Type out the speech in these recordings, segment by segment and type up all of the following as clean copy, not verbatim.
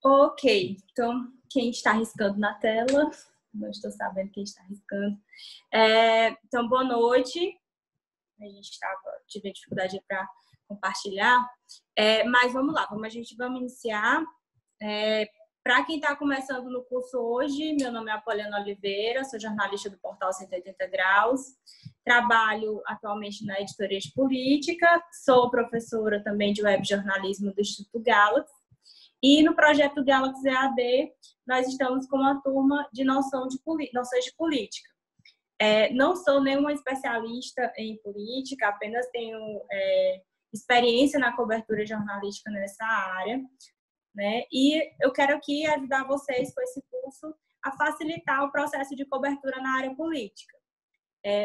Ok, então quem está riscando na tela? Não estou sabendo quem está riscando. Então, boa noite. A gente tive dificuldade para compartilhar, mas vamos lá, vamos iniciar. Para quem está começando no curso hoje, meu nome é Apoliana Oliveira, sou jornalista do portal 180 Graus, trabalho atualmente na editoria de política, sou professora também de web jornalismo do Instituto Galaxy, e no projeto Galaxy EAD, nós estamos com uma turma de noções de política. Não sou nenhuma especialista em política, apenas tenho experiência na cobertura jornalística nessa área, né? E eu quero aqui ajudar vocês com esse curso a facilitar o processo de cobertura na área política.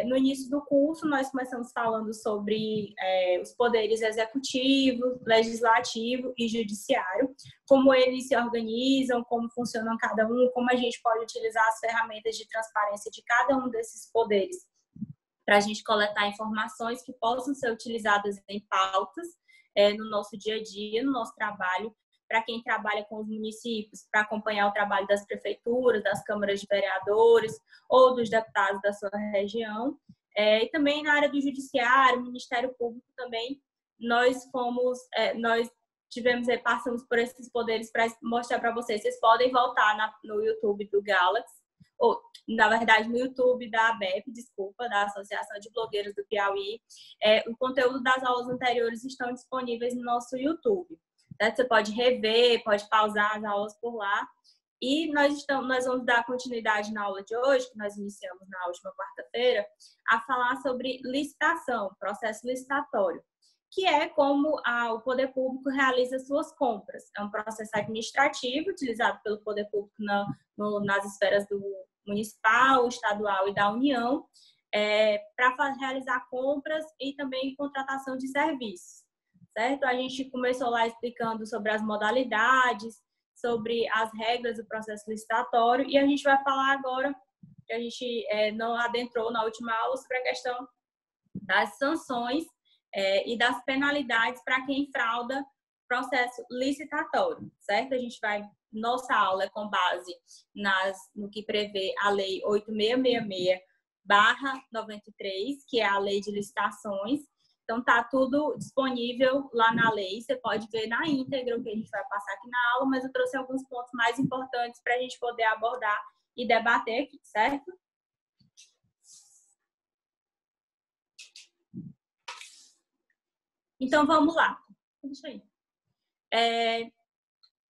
No início do curso, nós começamos falando sobre os poderes executivo, legislativo e judiciário, como eles se organizam, como funcionam cada um, como a gente pode utilizar as ferramentas de transparência de cada um desses poderes para a gente coletar informações que possam ser utilizadas em pautas no nosso dia a dia, no nosso trabalho, para quem trabalha com os municípios, para acompanhar o trabalho das prefeituras, das câmaras de vereadores ou dos deputados da sua região. E também na área do judiciário, Ministério Público também, nós passamos por esses poderes para mostrar para vocês. Vocês podem voltar no YouTube do Galaxy, ou, na verdade, no YouTube da ABEP, da Associação de Blogueiros do Piauí. O conteúdo das aulas anteriores estão disponíveis no nosso YouTube. Você pode rever, pode pausar as aulas por lá. E nós vamos dar continuidade na aula de hoje, que nós iniciamos na última quarta-feira, a falar sobre licitação, processo licitatório, que é como o poder público realiza suas compras. É um processo administrativo utilizado pelo poder público nas esferas do municipal, estadual e da União, para realizar compras e também contratação de serviços. Certo? A gente começou lá explicando sobre as modalidades, sobre as regras do processo licitatório, e a gente vai falar agora, que a gente não adentrou na última aula, sobre a questão das sanções e das penalidades para quem frauda processo licitatório, certo? Nossa aula é com base no que prevê a Lei 8666/93, que é a Lei de Licitações. Então, está tudo disponível lá na lei. Você pode ver na íntegra o que a gente vai passar aqui na aula, mas eu trouxe alguns pontos mais importantes para a gente poder abordar e debater aqui, certo? Então, vamos lá. Deixa aí.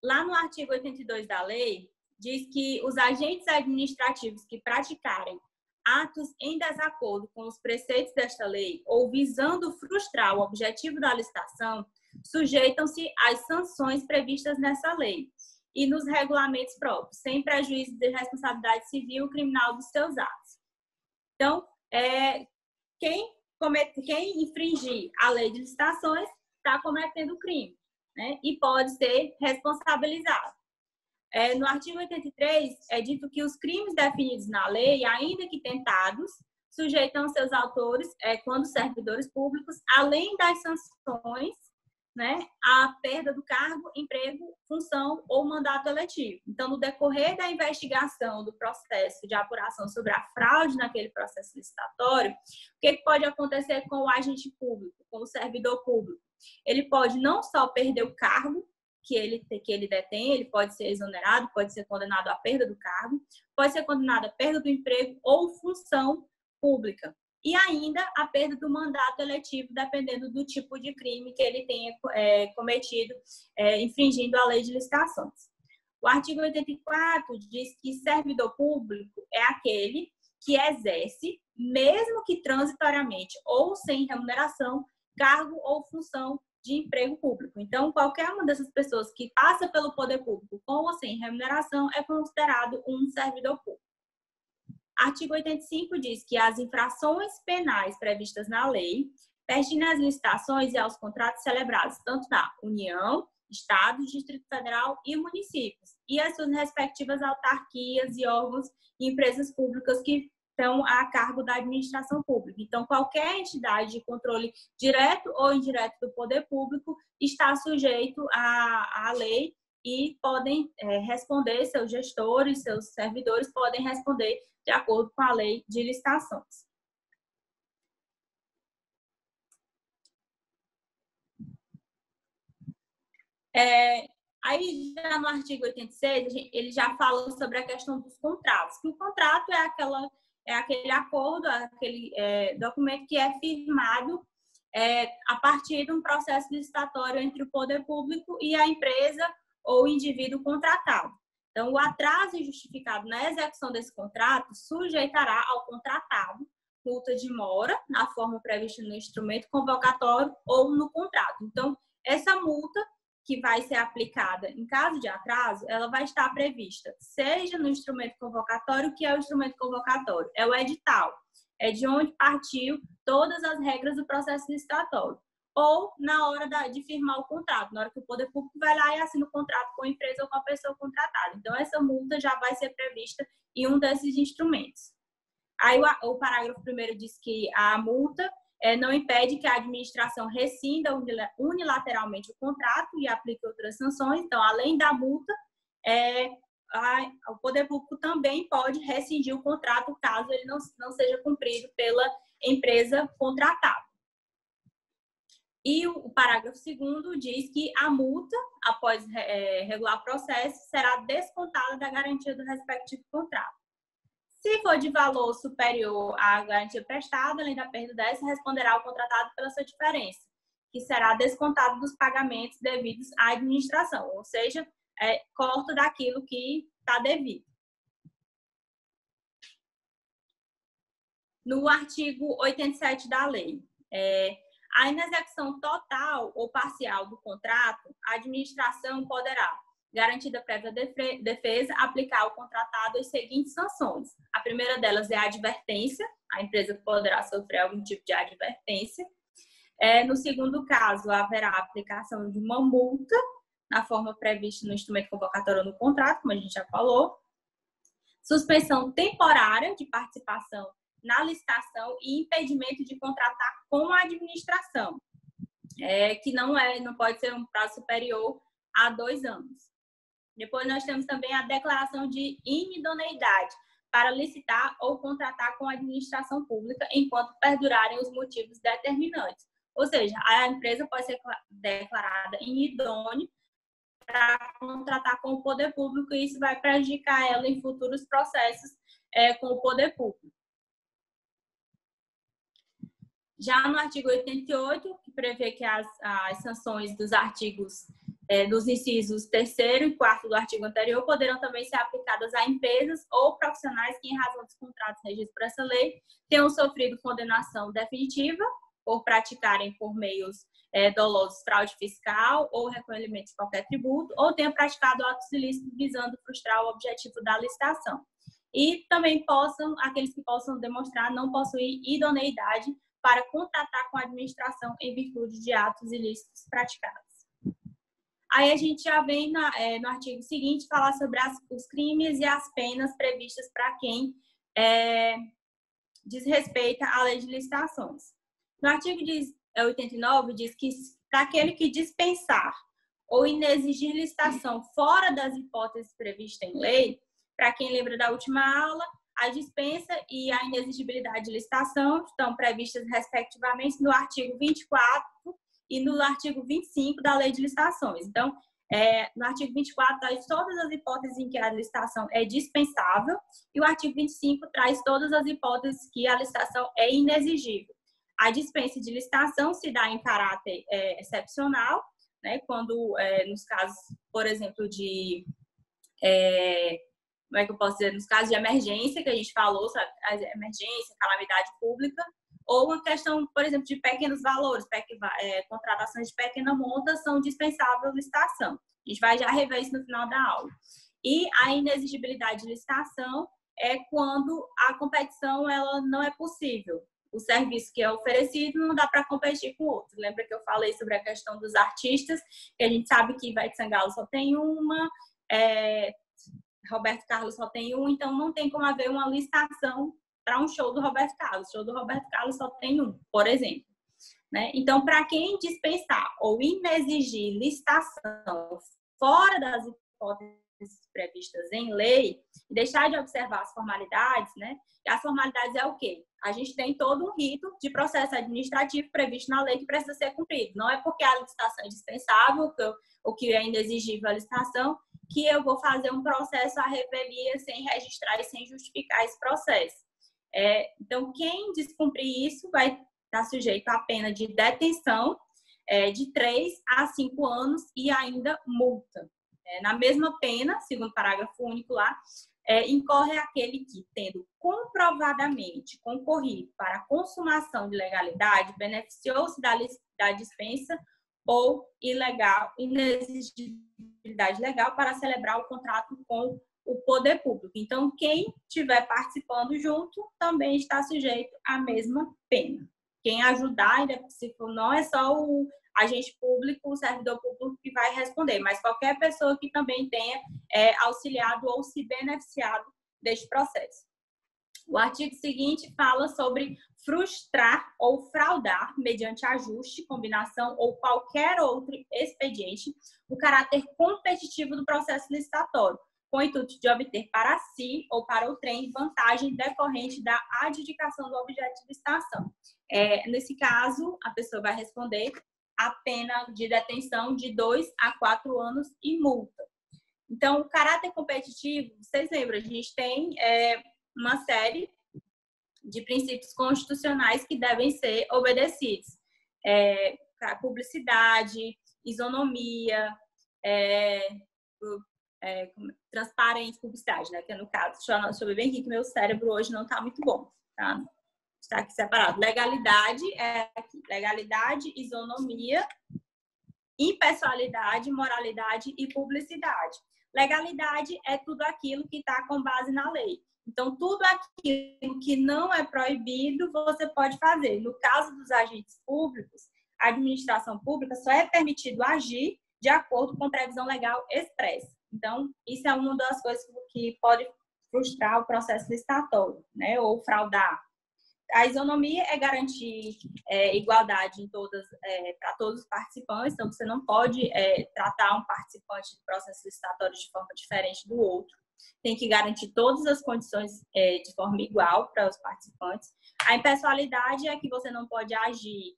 Lá no artigo 82 da lei, diz que os agentes administrativos que praticarem atos em desacordo com os preceitos desta lei ou visando frustrar o objetivo da licitação, sujeitam-se às sanções previstas nessa lei e nos regulamentos próprios, sem prejuízo de responsabilidade civil ou criminal dos seus atos. Então, quem infringir a lei de licitações está cometendo crime, né? E pode ser responsabilizado. No artigo 83, é dito que os crimes definidos na lei, ainda que tentados, sujeitam seus autores, quando servidores públicos, além das sanções, né, à perda do cargo, emprego, função ou mandato eletivo. Então, no decorrer da investigação do processo de apuração sobre a fraude naquele processo licitatório, o que pode acontecer com o agente público, com o servidor público? Ele pode não só perder o cargo que ele detém, ele pode ser exonerado, pode ser condenado à perda do cargo, pode ser condenado à perda do emprego ou função pública. E ainda a perda do mandato eletivo, dependendo do tipo de crime que ele tenha cometido, infringindo a lei de licitações. O artigo 84 diz que servidor público é aquele que exerce, mesmo que transitoriamente ou sem remuneração, cargo ou função de emprego público. Então, qualquer uma dessas pessoas que passa pelo poder público com ou sem remuneração é considerado um servidor público. Artigo 85 diz que as infrações penais previstas na lei pertencem às licitações e aos contratos celebrados tanto na União, Estados, Distrito Federal e municípios, e as suas respectivas autarquias e órgãos e empresas públicas que estão a cargo da administração pública. Então, qualquer entidade de controle direto ou indireto do poder público está sujeito à lei e podem responder, seus gestores, seus servidores podem responder de acordo com a lei de licitações. Aí, já no artigo 86, ele já fala sobre a questão dos contratos, que o contrato é aquele acordo, aquele documento que é firmado a partir de um processo licitatório entre o poder público e a empresa ou o indivíduo contratado. Então, o atraso injustificado na execução desse contrato sujeitará ao contratado multa de mora, na forma prevista no instrumento convocatório ou no contrato. Então, essa multa que vai ser aplicada em caso de atraso, ela vai estar prevista, seja no instrumento convocatório, que é o instrumento convocatório, é o edital, é de onde partiu todas as regras do processo licitatório, ou na hora de firmar o contrato, na hora que o poder público vai lá e assina o contrato com a empresa ou com a pessoa contratada. Então, essa multa já vai ser prevista em um desses instrumentos. Aí, o parágrafo 1º diz que a multa não impede que a administração rescinda unilateralmente o contrato e aplique outras sanções. Então, além da multa, o poder público também pode rescindir o contrato caso ele não seja cumprido pela empresa contratada. E o parágrafo 2º diz que a multa, após regular o processo, será descontada da garantia do respectivo contrato. Se for de valor superior à garantia prestada, além da perda dessa, responderá o contratado pela sua diferença, que será descontado dos pagamentos devidos à administração, ou seja, corta daquilo que está devido. No artigo 87 da lei, a inexecução total ou parcial do contrato, a administração poderá, garantida prévia defesa, aplicar ao contratado as seguintes sanções. A primeira delas é a advertência, a empresa poderá sofrer algum tipo de advertência. No segundo caso, haverá a aplicação de uma multa, na forma prevista no instrumento convocatório ou no contrato, como a gente já falou. Suspensão temporária de participação na licitação e impedimento de contratar com a administração, que não pode ser um prazo superior a 2 anos. Depois nós temos também a declaração de inidoneidade para licitar ou contratar com a administração pública enquanto perdurarem os motivos determinantes. Ou seja, a empresa pode ser declarada inidônea para contratar com o poder público e isso vai prejudicar ela em futuros processos com o poder público. Já no artigo 88, que prevê que as sanções dos artigos dos incisos 3º e 4º do artigo anterior poderão também ser aplicadas a empresas ou profissionais que, em razão dos contratos regidos por essa lei, tenham sofrido condenação definitiva por praticarem por meios dolosos fraude fiscal ou recolhimento de qualquer tributo, ou tenham praticado atos ilícitos visando frustrar o objetivo da licitação. E também aqueles que possam demonstrar não possuir idoneidade para contratar com a administração em virtude de atos ilícitos praticados. Aí a gente já vem no artigo seguinte falar sobre os crimes e as penas previstas para quem desrespeita a lei de licitações. No artigo 89 diz que para aquele que dispensar ou inexigir licitação fora das hipóteses previstas em lei, para quem lembra da última aula, a dispensa e a inexigibilidade de licitação estão previstas respectivamente no artigo 24 e no artigo 25 da Lei de Licitações. Então, no artigo 24 traz todas as hipóteses em que a licitação é dispensável e o artigo 25 traz todas as hipóteses que a licitação é inexigível. A dispensa de licitação se dá em caráter excepcional, né, quando, nos casos, por exemplo, de... como é que eu posso dizer? Nos casos de emergência, que a gente falou, sabe? Emergência, calamidade pública, ou uma questão, por exemplo, de pequenos valores, contratações de pequena monta são dispensáveis licitação. A gente vai já rever isso no final da aula. E a inexigibilidade de licitação é quando a competição ela não é possível. O serviço que é oferecido não dá para competir com o outro. Lembra que eu falei sobre a questão dos artistas, que a gente sabe que Ivete Sangalo só tem uma, Roberto Carlos só tem um, então não tem como haver uma licitação para um show do Roberto Carlos. O show do Roberto Carlos só tem um, por exemplo. Né? Então, para quem dispensar ou inexigir licitação fora das hipóteses previstas em lei, e deixar de observar as formalidades, né? E as formalidades é o quê? A gente tem todo um rito de processo administrativo previsto na lei que precisa ser cumprido. Não é porque a licitação é dispensável, ou que é inexigível a licitação, que eu vou fazer um processo à revelia sem registrar e sem justificar esse processo. Então, quem descumprir isso vai estar sujeito à pena de detenção de 3 a 5 anos e ainda multa. Na mesma pena, segundo o parágrafo único lá, incorre aquele que, tendo comprovadamente concorrido para a consumação de legalidade, beneficiou-se da dispensa ou inexigibilidade legal para celebrar o contrato com o poder público. Então, quem estiver participando junto também está sujeito à mesma pena. Quem ajudar, não é só o agente público, o servidor público que vai responder, mas qualquer pessoa que também tenha auxiliado ou se beneficiado deste processo. O artigo seguinte fala sobre frustrar ou fraudar, mediante ajuste, combinação ou qualquer outro expediente, o caráter competitivo do processo licitatório, com o intuito de obter para si ou para o trem vantagem decorrente da adjudicação do objeto de licitação. Nesse caso, a pessoa vai responder a pena de detenção de 2 a 4 anos e multa. Então, o caráter competitivo, vocês lembram, a gente tem uma série de princípios constitucionais que devem ser obedecidos. Publicidade, isonomia, transparência, publicidade, né? Que é no caso, deixa eu ver bem aqui que meu cérebro hoje não está muito bom, tá? Está aqui separado. Legalidade, legalidade, isonomia, impessoalidade, moralidade e publicidade. Legalidade é tudo aquilo que está com base na lei. Então, tudo aquilo que não é proibido, você pode fazer. No caso dos agentes públicos, a administração pública só é permitido agir de acordo com previsão legal expressa. Então, isso é uma das coisas que pode frustrar o processo licitatório, né? Ou fraudar. A isonomia é garantir igualdade para todos os participantes, então você não pode tratar um participante do processo licitatório de forma diferente do outro. Tem que garantir todas as condições de forma igual para os participantes. A impessoalidade é que você não pode agir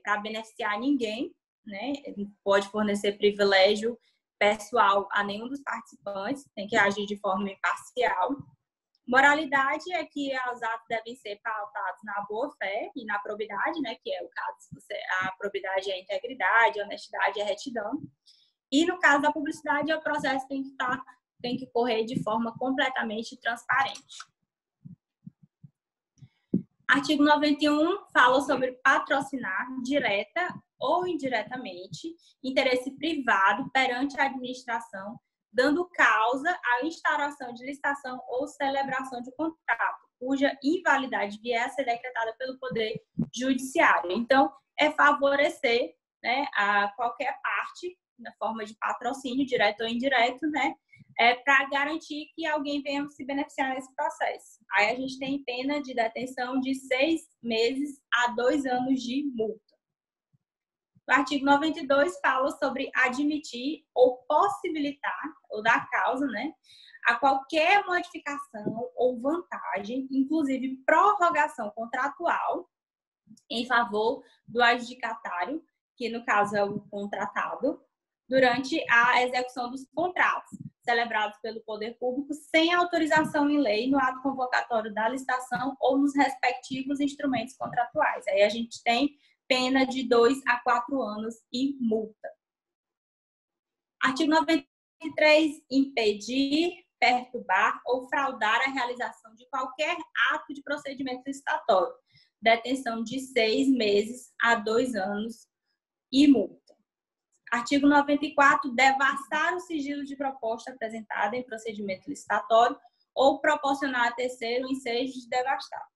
para beneficiar ninguém, né? Não pode fornecer privilégio pessoal a nenhum dos participantes, tem que agir de forma imparcial. Moralidade é que os atos devem ser pautados na boa-fé e na probidade, né? Que é o caso, a probidade é a integridade, a honestidade é a retidão. E no caso da publicidade, o processo tem que correr de forma completamente transparente. Artigo 91 fala sobre patrocinar direta ou indiretamente interesse privado perante a administração, dando causa à instauração de licitação ou celebração de contrato, cuja invalidade vier a ser decretada pelo Poder Judiciário. Então, é favorecer, né, a qualquer parte, na forma de patrocínio, direto ou indireto, né, para garantir que alguém venha se beneficiar desse processo. Aí a gente tem pena de detenção de 6 meses a 2 anos de multa. O artigo 92 fala sobre admitir ou possibilitar, ou dar causa, né, a qualquer modificação ou vantagem, inclusive prorrogação contratual, em favor do adjudicatário, que no caso é o contratado, durante a execução dos contratos celebrados pelo poder público sem autorização em lei no ato convocatório da licitação ou nos respectivos instrumentos contratuais. Aí a gente tem pena de 2 a 4 anos e multa. Artigo 93, impedir, perturbar ou fraudar a realização de qualquer ato de procedimento licitatório. Detenção de 6 meses a 2 anos e multa. Artigo 94, devassar o sigilo de proposta apresentada em procedimento licitatório ou proporcionar a terceiro o ensejo de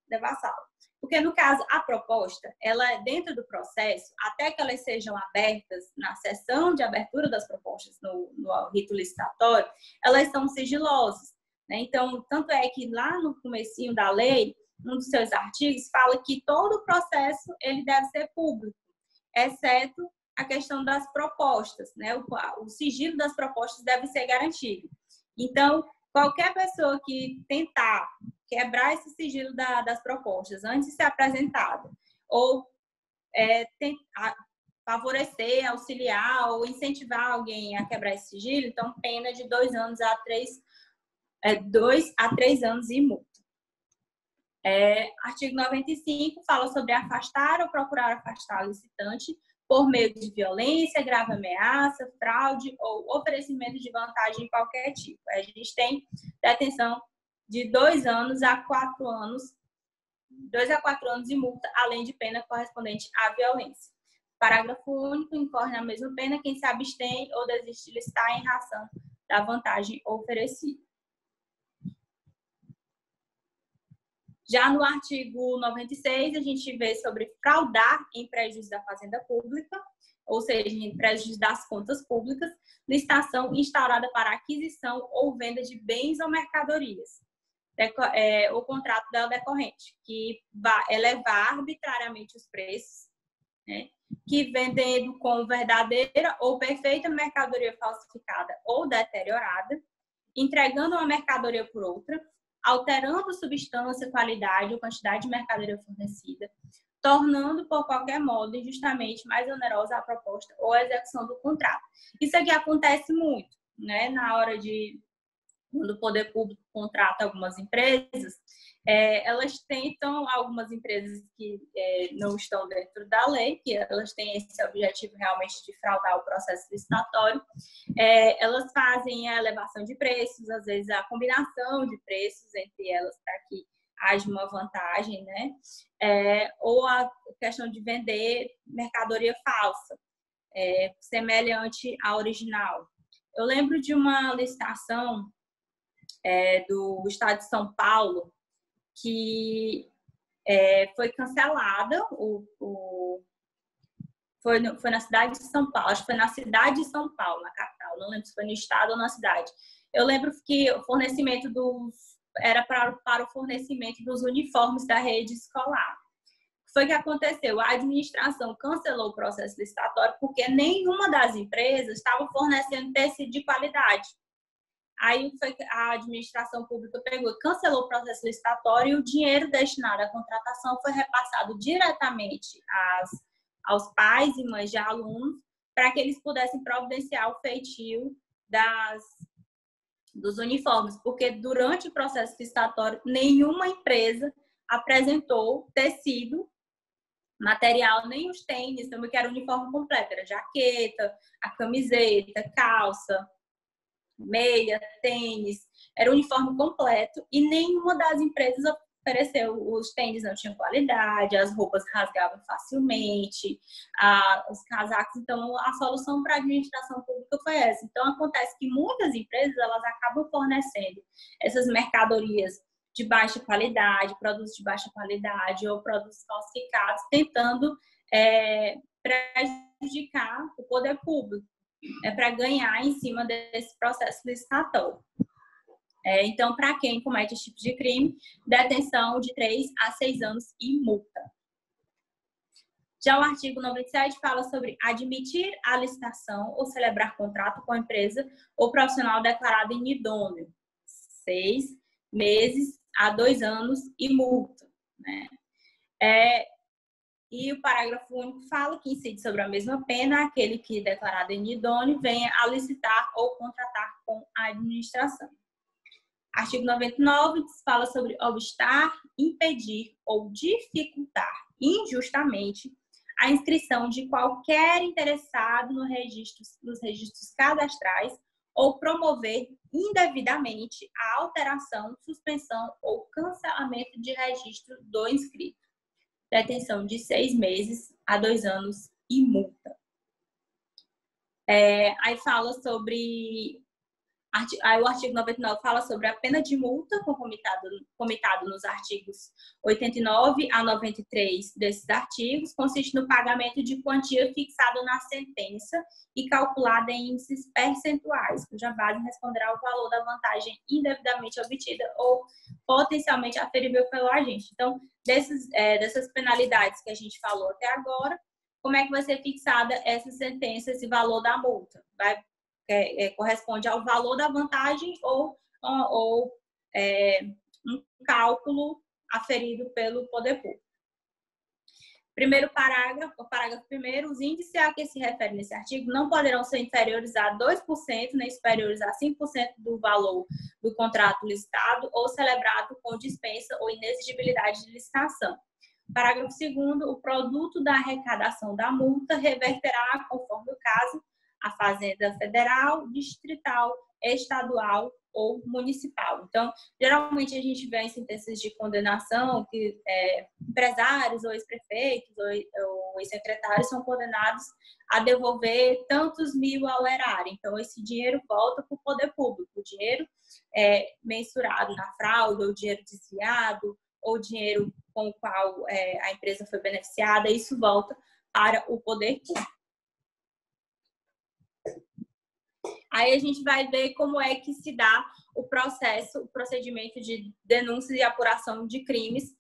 devassá-lo. Porque, no caso, a proposta, ela é dentro do processo, até que elas sejam abertas na sessão de abertura das propostas no rito licitatório, elas são sigilosas, né? Então, tanto é que lá no comecinho da lei, um dos seus artigos fala que todo o processo ele deve ser público, exceto a questão das propostas, né? O sigilo das propostas deve ser garantido. Então, qualquer pessoa que tentar quebrar esse sigilo das propostas antes de ser apresentada, ou tentar favorecer, auxiliar ou incentivar alguém a quebrar esse sigilo, então pena de 2 a 3 anos e multa. Artigo 95 fala sobre afastar ou procurar afastar o licitante por meio de violência, grave ameaça, fraude ou oferecimento de vantagem de qualquer tipo. A gente tem detenção de 2 a 4 anos, 2 a 4 anos de multa, além de pena correspondente à violência. Parágrafo único, incorre na mesma pena quem se abstém ou desiste de licitar em razão da vantagem oferecida. Já no artigo 96, a gente vê sobre fraudar em prejuízo da fazenda pública, ou seja, em prejuízo das contas públicas, licitação instaurada para aquisição ou venda de bens ou mercadorias. O contrato dela decorrente, que vai elevar arbitrariamente os preços, né? Que vendendo com verdadeira ou perfeita mercadoria falsificada ou deteriorada, entregando uma mercadoria por outra, alterando substância, qualidade ou quantidade de mercadoria fornecida, tornando por qualquer modo injustamente mais onerosa a proposta ou a execução do contrato. Isso aqui acontece muito, né? Na hora de quando o poder público contrata algumas empresas, elas tentam, algumas empresas que não estão dentro da lei, que elas têm esse objetivo realmente de fraudar o processo licitatório, elas fazem a elevação de preços, às vezes a combinação de preços entre elas para que haja uma vantagem, né? Ou a questão de vender mercadoria falsa, semelhante à original. Eu lembro de uma licitação do estado de São Paulo, que foi cancelada, foi na cidade de São Paulo, acho que foi na cidade de São Paulo, na capital, não lembro se foi no estado ou na cidade. Eu lembro que o fornecimento era para o fornecimento dos uniformes da rede escolar. O que foi que aconteceu? A administração cancelou o processo licitatório porque nenhuma das empresas estava fornecendo tecido de qualidade. Aí a administração pública cancelou o processo licitatório e o dinheiro destinado à contratação foi repassado diretamente aos pais e mães de alunos para que eles pudessem providenciar o feitio dos uniformes, porque durante o processo licitatório nenhuma empresa apresentou tecido, material, nem os tênis, também que era o uniforme completo, era jaqueta, a camiseta, calça, meia, tênis, era o uniforme completo e nenhuma das empresas ofereceu. Os tênis não tinham qualidade, as roupas rasgavam facilmente, os casacos. Então, a solução para a administração pública foi essa. Então, acontece que muitas empresas elas acabam fornecendo essas mercadorias de baixa qualidade, produtos de baixa qualidade ou produtos falsificados, tentando prejudicar o poder público. Para ganhar em cima desse processo licitatório. Então, para quem comete esse tipo de crime, detenção de 3 a 6 anos e multa. Já o artigo 97 fala sobre admitir a licitação ou celebrar contrato com a empresa ou profissional declarado inidôneo. 6 meses a 2 anos e multa, né? E o parágrafo único fala que incide sobre a mesma pena aquele que, declarado inidôneo, venha a licitar ou contratar com a administração. Artigo 99 fala sobre obstar, impedir ou dificultar injustamente a inscrição de qualquer interessado nos registros cadastrais ou promover indevidamente a alteração, suspensão ou cancelamento de registro do inscrito. Detenção de 6 meses a 2 anos e multa. Aí fala sobre... Aí o artigo 99 fala sobre a pena de multa, comitado nos artigos 89 a 93 desses artigos, consiste no pagamento de quantia fixada na sentença e calculada em índices percentuais, cuja base responderá ao valor da vantagem indevidamente obtida ou potencialmente aferível pelo agente. Então, dessas penalidades que a gente falou até agora, como é que vai ser fixada essa sentença, esse valor da multa? Corresponde ao valor da vantagem ou um cálculo aferido pelo poder público. Primeiro parágrafo, o parágrafo primeiro, os índices a que se refere nesse artigo não poderão ser inferiores a 2%, nem superiores a 5% do valor do contrato licitado ou celebrado com dispensa ou inexigibilidade de licitação. Parágrafo segundo, o produto da arrecadação da multa reverterá, conforme o caso, à Fazenda Federal, Distrital, Estadual ou Municipal. Então, geralmente a gente vê em sentenças de condenação que empresários ou ex-prefeitos ou ex-secretários são condenados a devolver tantos mil ao erário. Então, esse dinheiro volta para o poder público. O dinheiro mensurado na fraude, ou dinheiro desviado, ou dinheiro com o qual a empresa foi beneficiada, isso volta para o poder público. Aí a gente vai ver como é que se dá o procedimento de denúncia e apuração de crimes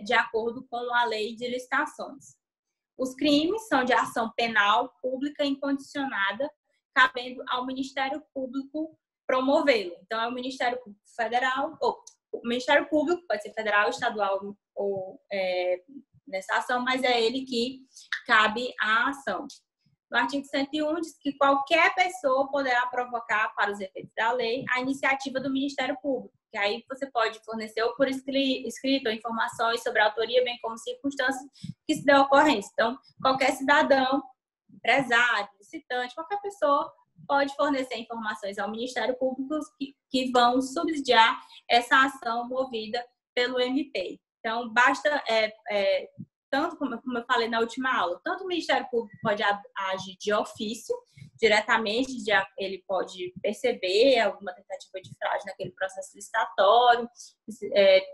de acordo com a lei de licitações. Os crimes são de ação penal pública incondicionada, cabendo ao Ministério Público promovê-lo. Então, é o Ministério Público Federal, ou o Ministério Público, pode ser federal, estadual ou nessa ação, mas é ele que cabe a ação. No artigo 101 diz que qualquer pessoa poderá provocar, para os efeitos da lei, a iniciativa do Ministério Público, que aí você pode fornecer ou por escrito ou informações sobre a autoria, bem como circunstâncias que se dê ocorrência. Então, qualquer cidadão, empresário, licitante, qualquer pessoa pode fornecer informações ao Ministério Público que vão subsidiar essa ação movida pelo MP. Então, basta tanto como eu falei na última aula, tanto o Ministério Público pode agir de ofício, diretamente, ele pode perceber alguma tentativa de fraude naquele processo licitatório,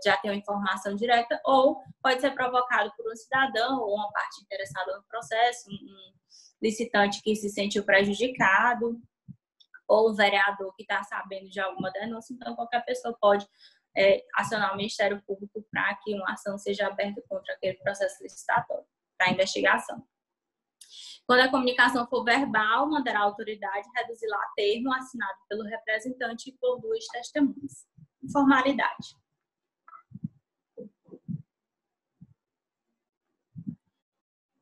já tem uma informação direta, ou pode ser provocado por um cidadão ou uma parte interessada no processo, um licitante que se sentiu prejudicado, ou um vereador que está sabendo de alguma denúncia. Então, qualquer pessoa pode acionar o Ministério Público para que uma ação seja aberta contra aquele processo licitatório, para investigação. Quando a comunicação for verbal, mandará a autoridade reduzir lá termo assinado pelo representante e por 2 testemunhas. Formalidade.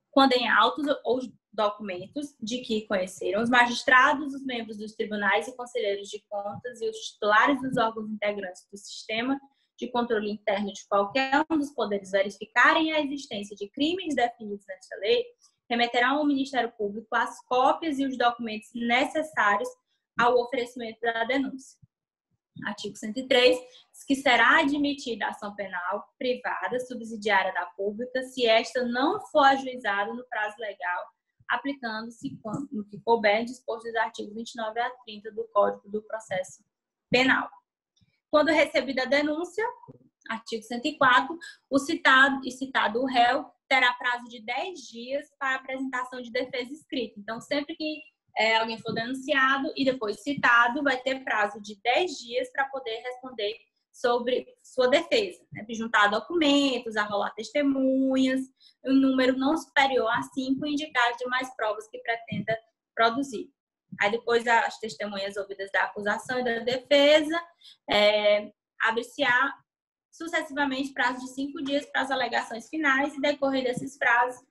Quando em autos ou documentos de que conheceram os magistrados, os membros dos tribunais e conselheiros de contas e os titulares dos órgãos integrantes do sistema de controle interno de qualquer um dos poderes verificarem a existência de crimes definidos nesta lei, remeterão ao Ministério Público as cópias e os documentos necessários ao oferecimento da denúncia. Artigo 103, diz que será admitida a ação penal privada subsidiária da pública se esta não for ajuizada no prazo legal, aplicando-se no que couber disposto dos artigos 29 a 30 do Código do Processo Penal. Quando recebida a denúncia, artigo 104, o citado réu terá prazo de 10 dias para apresentação de defesa escrita. Então, sempre que alguém for denunciado e depois citado, vai ter prazo de 10 dias para poder responder sobre sua defesa, né? Juntar documentos, arrolar testemunhas, um número não superior a 5 indicados de mais provas que pretenda produzir. Aí depois as testemunhas ouvidas da acusação e da defesa, abre-se-á sucessivamente prazo de 5 dias para as alegações finais e decorrer desses prazos,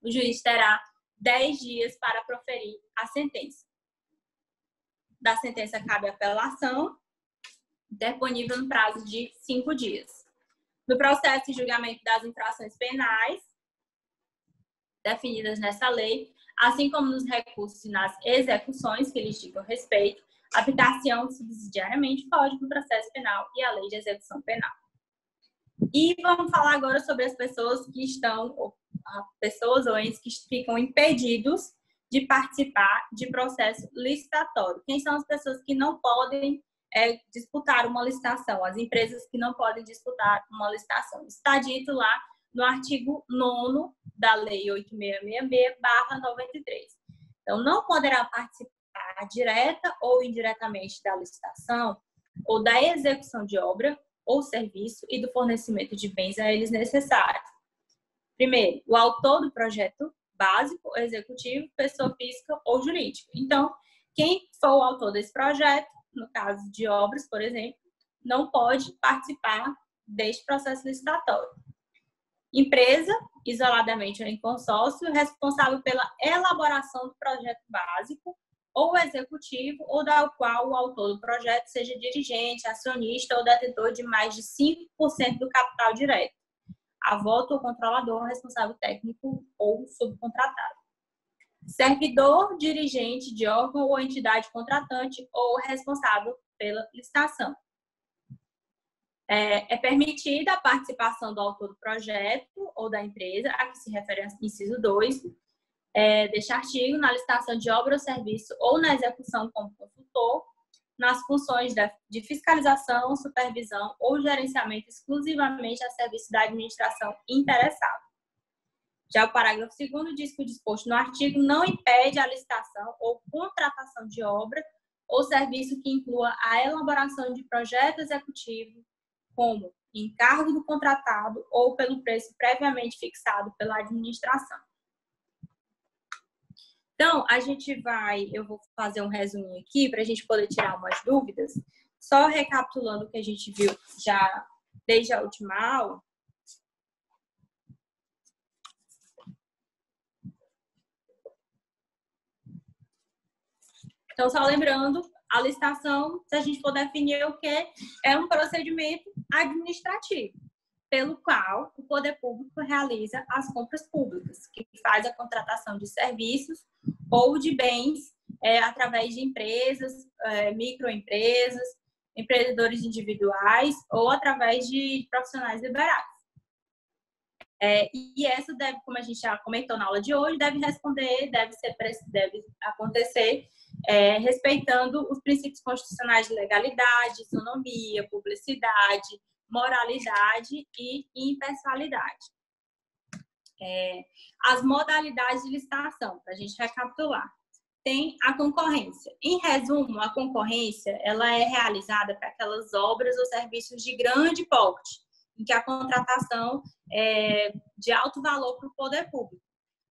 o juiz terá 10 dias para proferir a sentença. Da sentença cabe apelação, interponível no prazo de 5 dias. No processo de julgamento das infrações penais definidas nessa lei, assim como nos recursos e nas execuções que lhes digam respeito, aplicar-se-ão subsidiariamente o Código do Processo Penal e a Lei de Execução Penal. E vamos falar agora sobre as pessoas que estão, pessoas ou entes que ficam impedidos de participar de processo licitatório. Quem são as pessoas que não podem disputar uma licitação, as empresas que não podem disputar uma licitação? Está dito lá no artigo 9º da Lei 8666/93. Então, não poderá participar direta ou indiretamente da licitação ou da execução de obra ou serviço e do fornecimento de bens a eles necessários. Primeiro, o autor do projeto básico, executivo, pessoa física ou jurídica. Então, quem for o autor desse projeto, no caso de obras, por exemplo, não pode participar deste processo licitatório. Empresa, isoladamente ou em consórcio, responsável pela elaboração do projeto básico ou executivo, ou da qual o autor do projeto seja dirigente, acionista ou detentor de mais de 5% do capital direto. A voto ou controlador, responsável técnico ou subcontratado. Servidor, dirigente de órgão ou entidade contratante ou responsável pela licitação. É permitida a participação do autor do projeto ou da empresa, a que se refere ao inciso 2 deste artigo, na licitação de obra ou serviço ou na execução como consultor, nas funções de fiscalização, supervisão ou gerenciamento exclusivamente a serviço da administração interessada. Já o parágrafo 2º diz que o disposto no artigo não impede a licitação ou contratação de obra ou serviço que inclua a elaboração de projeto executivo como encargo do contratado ou pelo preço previamente fixado pela administração. Então, eu vou fazer um resuminho aqui para a gente poder tirar umas dúvidas. Só recapitulando o que a gente viu já desde a última aula. Então, só lembrando, a licitação, se a gente for definir o que é um procedimento administrativo, pelo qual o poder público realiza as compras públicas, que faz a contratação de serviços ou de bens através de empresas, microempresas, empreendedores individuais ou através de profissionais liberais. E essa deve, como a gente já comentou na aula de hoje, deve acontecer respeitando os princípios constitucionais de legalidade, isonomia, publicidade, moralidade e impessoalidade. As modalidades de licitação, para a gente recapitular. Tem a concorrência. Em resumo, a concorrência ela é realizada para aquelas obras ou serviços de grande porte, em que a contratação é de alto valor para o poder público.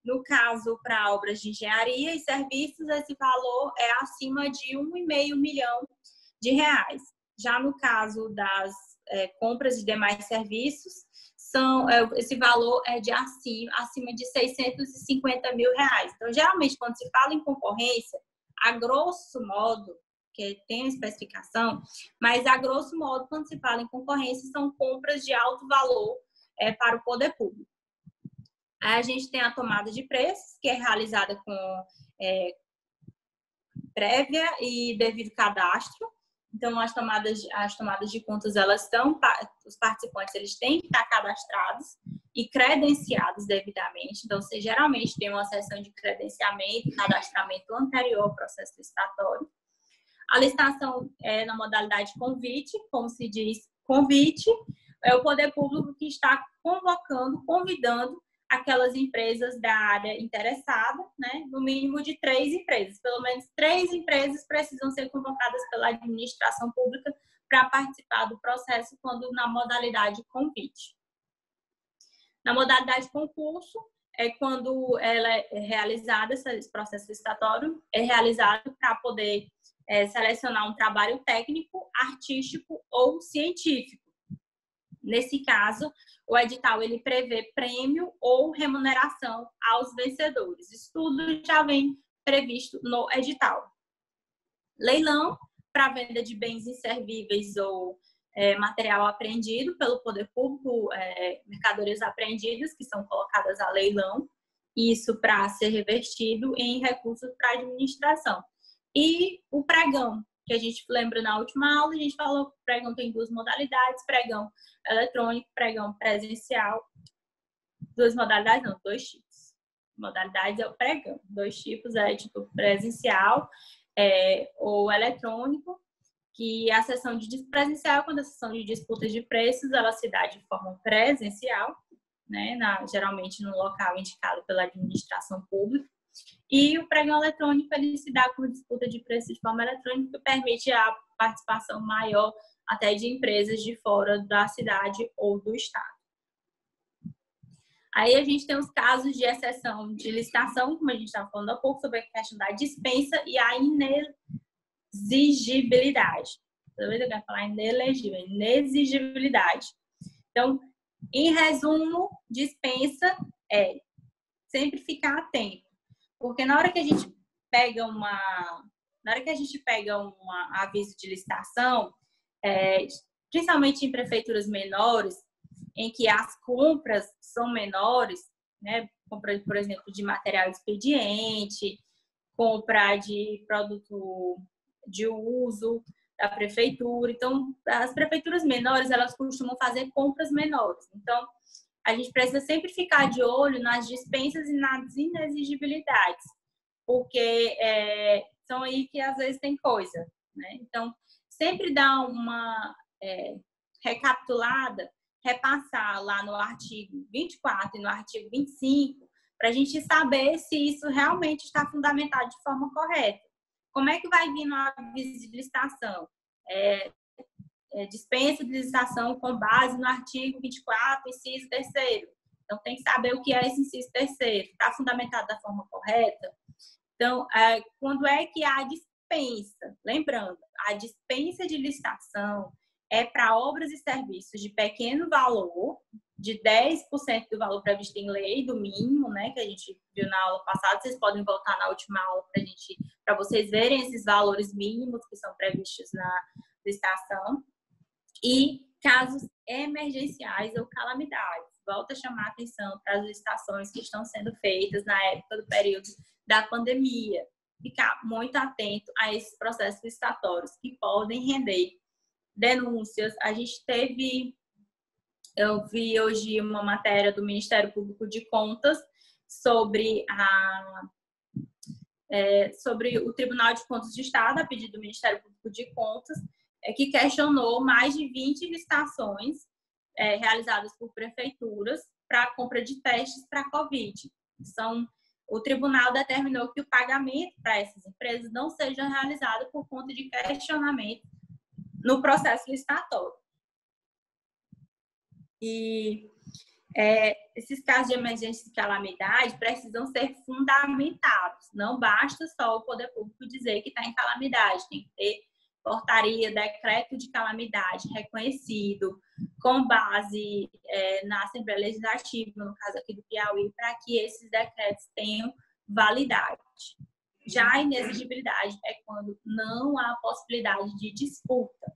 No caso, para obras de engenharia e serviços, esse valor é acima de R$1,5 milhão. Já no caso das compras de demais serviços, esse valor é de acima de R$650 mil. Então, geralmente, quando se fala em concorrência, a grosso modo, que tem a especificação, mas a grosso modo, quando se fala em concorrência, são compras de alto valor para o poder público. Aí a gente tem a tomada de preços, que é realizada com prévia e devido cadastro. Então, as tomadas de contas, os participantes eles têm que estar cadastrados e credenciados devidamente. Então, você geralmente tem uma sessão de credenciamento e cadastramento anterior ao processo licitatório. A licitação é na modalidade convite, como se diz, convite é o poder público que está convidando aquelas empresas da área interessada, né? No mínimo de 3 empresas. Pelo menos 3 empresas precisam ser convocadas pela administração pública para participar do processo quando na modalidade convite. Na modalidade concurso, é quando ela é realizada, esse processo licitatório é realizado para poder selecionar um trabalho técnico, artístico ou científico. Nesse caso, o edital ele prevê prêmio ou remuneração aos vencedores. Isso tudo já vem previsto no edital. Leilão para venda de bens inservíveis ou material apreendido pelo poder público, mercadorias apreendidas que são colocadas a leilão, isso para ser revertido em recursos para a administração. E o pregão, que a gente lembra na última aula, a gente falou que o pregão tem 2 modalidades, pregão eletrônico, pregão presencial. 2 modalidades, não, 2 tipos. Modalidades é o pregão. 2 tipos tipo presencial ou eletrônico, que a sessão de presencial, quando a sessão de disputas de preços, ela se dá de forma presencial, né, geralmente no local indicado pela administração pública. E o pregão eletrônico ele se dá com disputa de preços de forma eletrônica, que permite a participação maior até de empresas de fora da cidade ou do estado. Aí a gente tem os casos de exceção de licitação, como a gente estava falando há pouco, sobre a questão da dispensa e a inexigibilidade. Toda vez eu quero falar inelegível, inexigibilidade. Então, em resumo, dispensa é sempre ficar atento. Porque na hora que a gente pega um aviso de licitação, principalmente em prefeituras menores, em que as compras são menores, né? Compra, por exemplo, de material de expediente, compra de produto de uso da prefeitura. Então, as prefeituras menores, elas costumam fazer compras menores. Então, a gente precisa sempre ficar de olho nas dispensas e nas inexigibilidades, porque são aí que às vezes tem coisa, né? Então, sempre dá uma recapitulada, repassar lá no artigo 24 e no artigo 25, para a gente saber se isso realmente está fundamentado de forma correta. Como é que vai vir no aviso de licitação? Dispensa de licitação com base no artigo 24, inciso 3º. Então, tem que saber o que é esse inciso 3º. Está fundamentado da forma correta? Então, quando é que há dispensa? Lembrando, a dispensa de licitação é para obras e serviços de pequeno valor, de 10% do valor previsto em lei, do mínimo, né, que a gente viu na aula passada. Vocês podem voltar na última aula para vocês verem esses valores mínimos que são previstos na licitação. E casos emergenciais ou calamidades. Volto a chamar a atenção para as licitações que estão sendo feitas na época do período da pandemia. Ficar muito atento a esses processos licitatórios que podem render denúncias. Eu vi hoje uma matéria do Ministério Público de Contas sobre o Tribunal de Contas do Estado, a pedido do Ministério Público de Contas, que questionou mais de 20 licitações realizadas por prefeituras para a compra de testes para a Covid. O tribunal determinou que o pagamento para essas empresas não seja realizado por conta de questionamento no processo licitatório. E esses casos de emergência e calamidade precisam ser fundamentados. Não basta só o poder público dizer que está em calamidade, tem que ter portaria, decreto de calamidade reconhecido, com base na Assembleia Legislativa, no caso aqui do Piauí, para que esses decretos tenham validade. Já a inexigibilidade é quando não há possibilidade de disputa.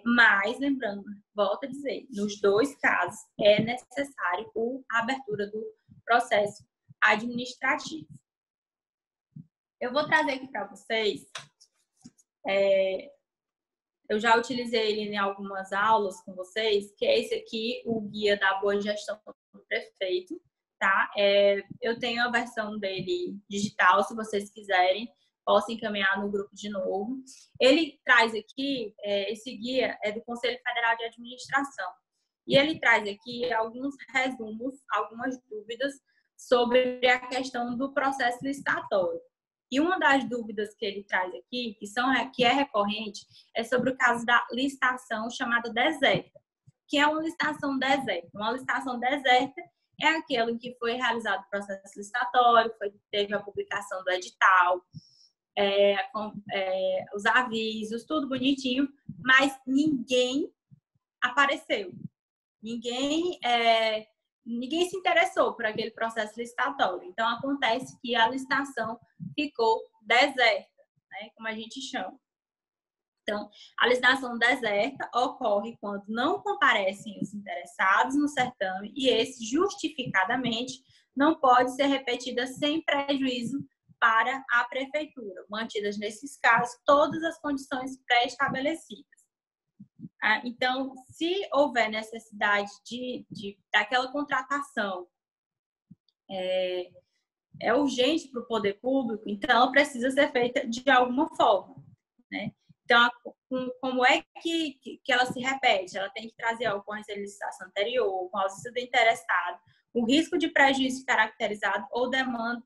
Mas, lembrando, volto a dizer, nos dois casos é necessário a abertura do processo administrativo. Eu vou trazer aqui para vocês, eu já utilizei ele em algumas aulas com vocês, que é esse aqui, o Guia da Boa Gestão do Prefeito, tá? Eu tenho a versão dele digital, se vocês quiserem, posso encaminhar no grupo de novo. Ele traz aqui, esse guia é do Conselho Federal de Administração, e ele traz aqui alguns resumos, algumas dúvidas sobre a questão do processo licitatório. E uma das dúvidas que ele traz aqui, que é recorrente, é sobre o caso da licitação chamada deserta, que é uma licitação deserta. Uma licitação deserta é aquela em que foi realizado o processo licitatório, teve a publicação do edital, os avisos, tudo bonitinho, mas ninguém apareceu. Ninguém se interessou por aquele processo licitatório. Então, acontece que a licitação ficou deserta, né, como a gente chama. Então, a licitação deserta ocorre quando não comparecem os interessados no certame e esse, justificadamente, não pode ser repetida sem prejuízo para a prefeitura, mantidas nesses casos todas as condições pré-estabelecidas. Então, se houver necessidade daquela contratação é urgente para o poder público, então ela precisa ser feita de alguma forma, né? Então, como é que ela se repete? Ela tem que trazer a ocorrência de licitação anterior, com a ausência do interessado, o risco de prejuízo caracterizado ou demanda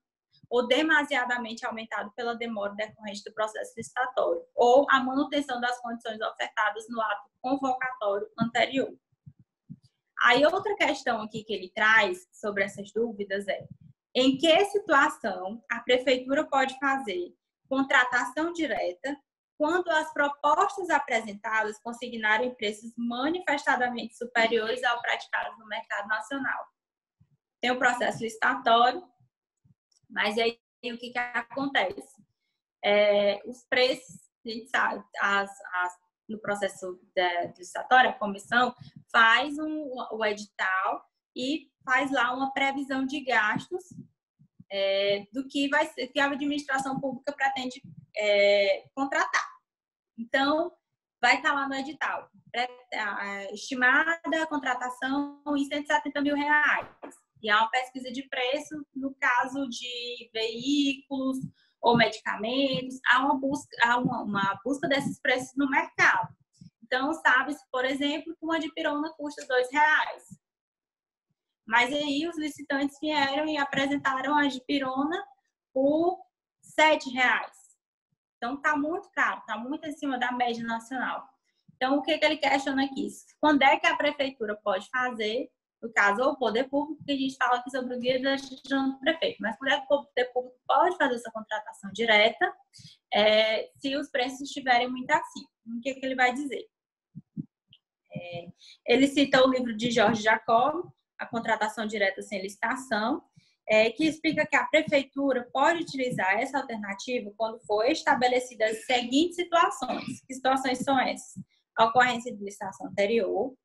ou demasiadamente aumentado pela demora decorrente do processo licitatório, ou a manutenção das condições ofertadas no ato convocatório anterior. Aí, outra questão aqui que ele traz sobre essas dúvidas é: em que situação a prefeitura pode fazer contratação direta quando as propostas apresentadas consignarem preços manifestadamente superiores ao praticado no mercado nacional? Tem o processo licitatório, mas aí o que acontece? Os preços, a gente sabe, no processo licitatório, a comissão faz o edital e faz lá uma previsão de gastos do que vai ser, que a administração pública pretende contratar. Então, vai estar lá no edital, estimada a contratação em R$170 mil. E há uma pesquisa de preço, no caso de veículos ou medicamentos, há uma busca desses preços no mercado. Então, sabe-se, por exemplo, que uma dipirona custa R$2. Mas aí os licitantes vieram e apresentaram a dipirona por R$7. Então, está muito caro, está muito acima da média nacional. Então, o que ele questiona aqui? Quando é que a prefeitura pode fazer, no caso, ou o poder público, que a gente fala aqui sobre o guia da gestão do prefeito, mas quando é que o poder público pode fazer essa contratação direta se os preços estiverem muito acima? O que ele vai dizer? Ele cita o livro de Jorge Jacob, A Contratação Direta Sem Licitação, que explica que a prefeitura pode utilizar essa alternativa quando for estabelecida as seguintes situações. Que situações são essas? A ocorrência de licitação anterior,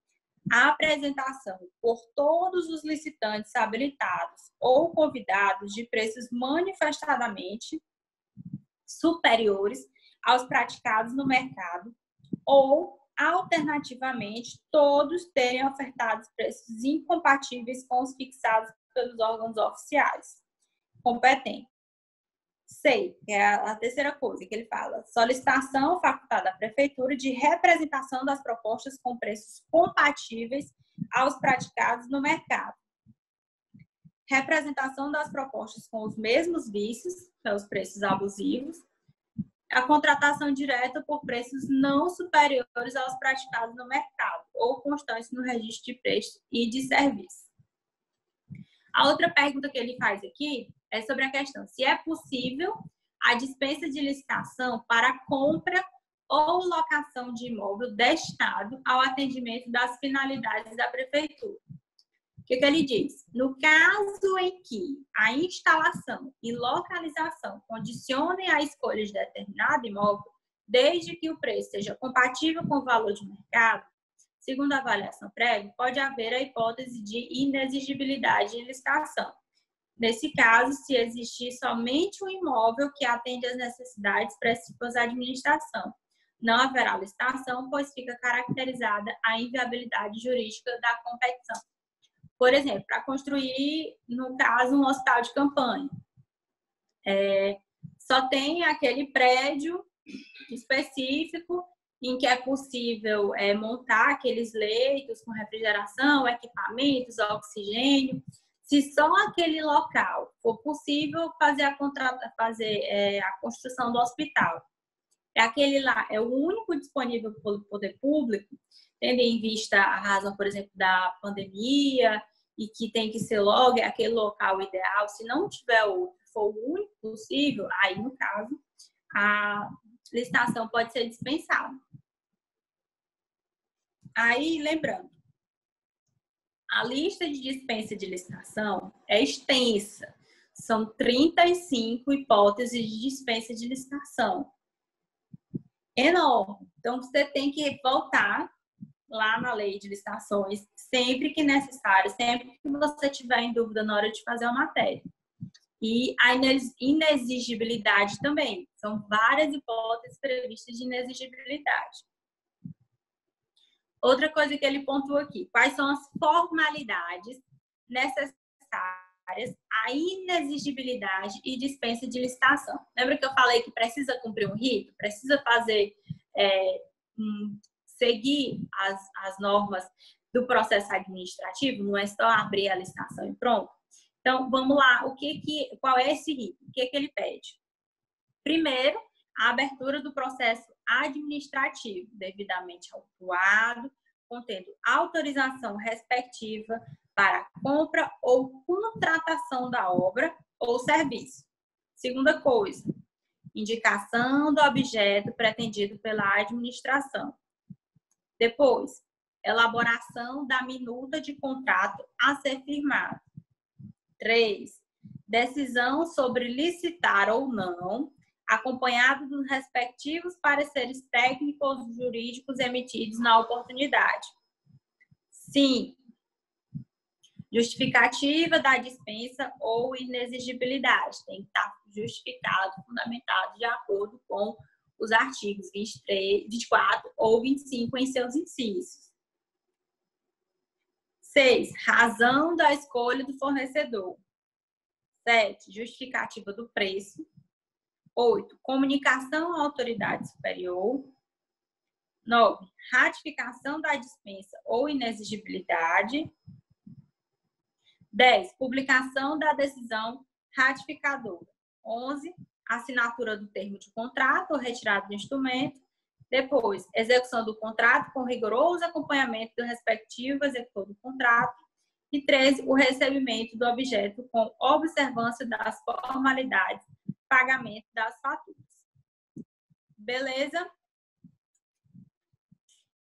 a apresentação por todos os licitantes habilitados ou convidados de preços manifestadamente superiores aos praticados no mercado, ou, alternativamente, todos terem ofertado preços incompatíveis com os fixados pelos órgãos oficiais competentes. C, que é a terceira coisa que ele fala: solicitação facultada à prefeitura de representação das propostas com preços compatíveis aos praticados no mercado. Representação das propostas com os mesmos vícios, que são os preços abusivos. A contratação direta por preços não superiores aos praticados no mercado ou constantes no registro de preços e de serviço. A outra pergunta que ele faz aqui é sobre a questão se é possível a dispensa de licitação para compra ou locação de imóvel destinado ao atendimento das finalidades da prefeitura. O que ele diz? No caso em que a instalação e localização condicionem a escolha de determinado imóvel, desde que o preço seja compatível com o valor de mercado, segundo a avaliação prévia, pode haver a hipótese de inexigibilidade de licitação. Nesse caso, se existir somente um imóvel que atende às necessidades expressivas da administração, não haverá licitação, pois fica caracterizada a inviabilidade jurídica da competição. Por exemplo, para construir, no caso, um hospital de campanha, só tem aquele prédio específico em que é possível montar aqueles leitos com refrigeração, equipamentos, oxigênio. Se só aquele local for possível fazer a construção do hospital, aquele lá é o único disponível pelo poder público, tendo em vista a razão, por exemplo, da pandemia, e que tem que ser logo aquele local ideal. Se não tiver outro, for o único possível, aí, no caso, a licitação pode ser dispensada. Aí, lembrando, a lista de dispensa de licitação é extensa. São 35 hipóteses de dispensa de licitação. Enorme. Então, você tem que voltar lá na lei de licitações sempre que necessário, sempre que você tiver em dúvida na hora de fazer a matéria. E a inexigibilidade também. São várias hipóteses previstas de inexigibilidade. Outra coisa que ele pontuou aqui: quais são as formalidades necessárias à inexigibilidade e dispensa de licitação? Lembra que eu falei que precisa cumprir um rito? Precisa fazer, seguir as normas do processo administrativo? Não é só abrir a licitação e pronto? Então, vamos lá. Qual é esse rito? O que ele pede? Primeiro, a abertura do processo administrativo, devidamente autuado, contendo autorização respectiva para compra ou contratação da obra ou serviço. Segunda coisa, indicação do objeto pretendido pela administração. Depois, elaboração da minuta de contrato a ser firmado. 3. Decisão sobre licitar ou não, acompanhado dos respectivos pareceres técnicos ou jurídicos emitidos na oportunidade. 5. Justificativa da dispensa ou inexigibilidade. Tem que estar justificado, fundamentado de acordo com os artigos 23, 24 ou 25 em seus incisos. 6. Razão da escolha do fornecedor. 7. Justificativa do preço. 8. Comunicação à autoridade superior. 9. Ratificação da dispensa ou inexigibilidade. 10. Publicação da decisão ratificadora. 11. Assinatura do termo de contrato ou retirada do instrumento. Depois, execução do contrato com rigoroso acompanhamento do respectivo executor do contrato. E 13. O recebimento do objeto com observância das formalidades, pagamento das faturas. Beleza?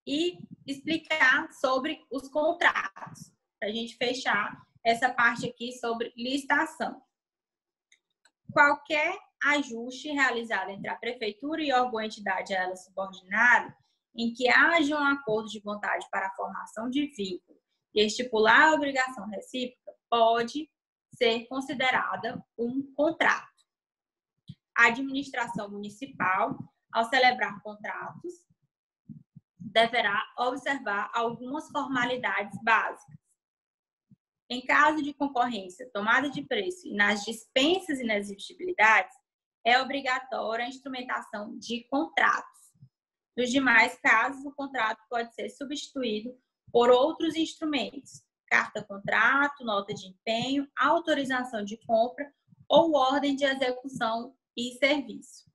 E explicar sobre os contratos, para a gente fechar essa parte aqui sobre licitação. Qualquer ajuste realizado entre a prefeitura e órgão ou entidade a ela subordinada, em que haja um acordo de vontade para a formação de vínculo e estipular a obrigação recíproca, pode ser considerada um contrato. A administração municipal, ao celebrar contratos, deverá observar algumas formalidades básicas. Em caso de concorrência, tomada de preço e nas dispensas e nas exigibilidades, é obrigatória a instrumentação de contratos. Nos demais casos, o contrato pode ser substituído por outros instrumentos, carta-contrato, nota de empenho, autorização de compra ou ordem de execução e serviço.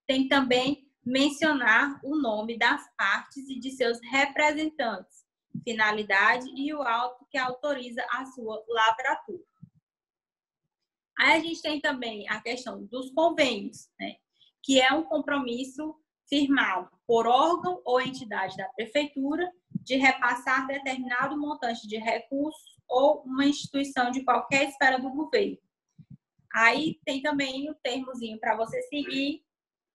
Tem também mencionar o nome das partes e de seus representantes, finalidade e o auto que autoriza a sua lavratura. Aí a gente tem também a questão dos convênios, né, que é um compromisso firmado por órgão ou entidade da prefeitura de repassar determinado montante de recursos ou uma instituição de qualquer esfera do governo. Aí tem também o termozinho para você seguir,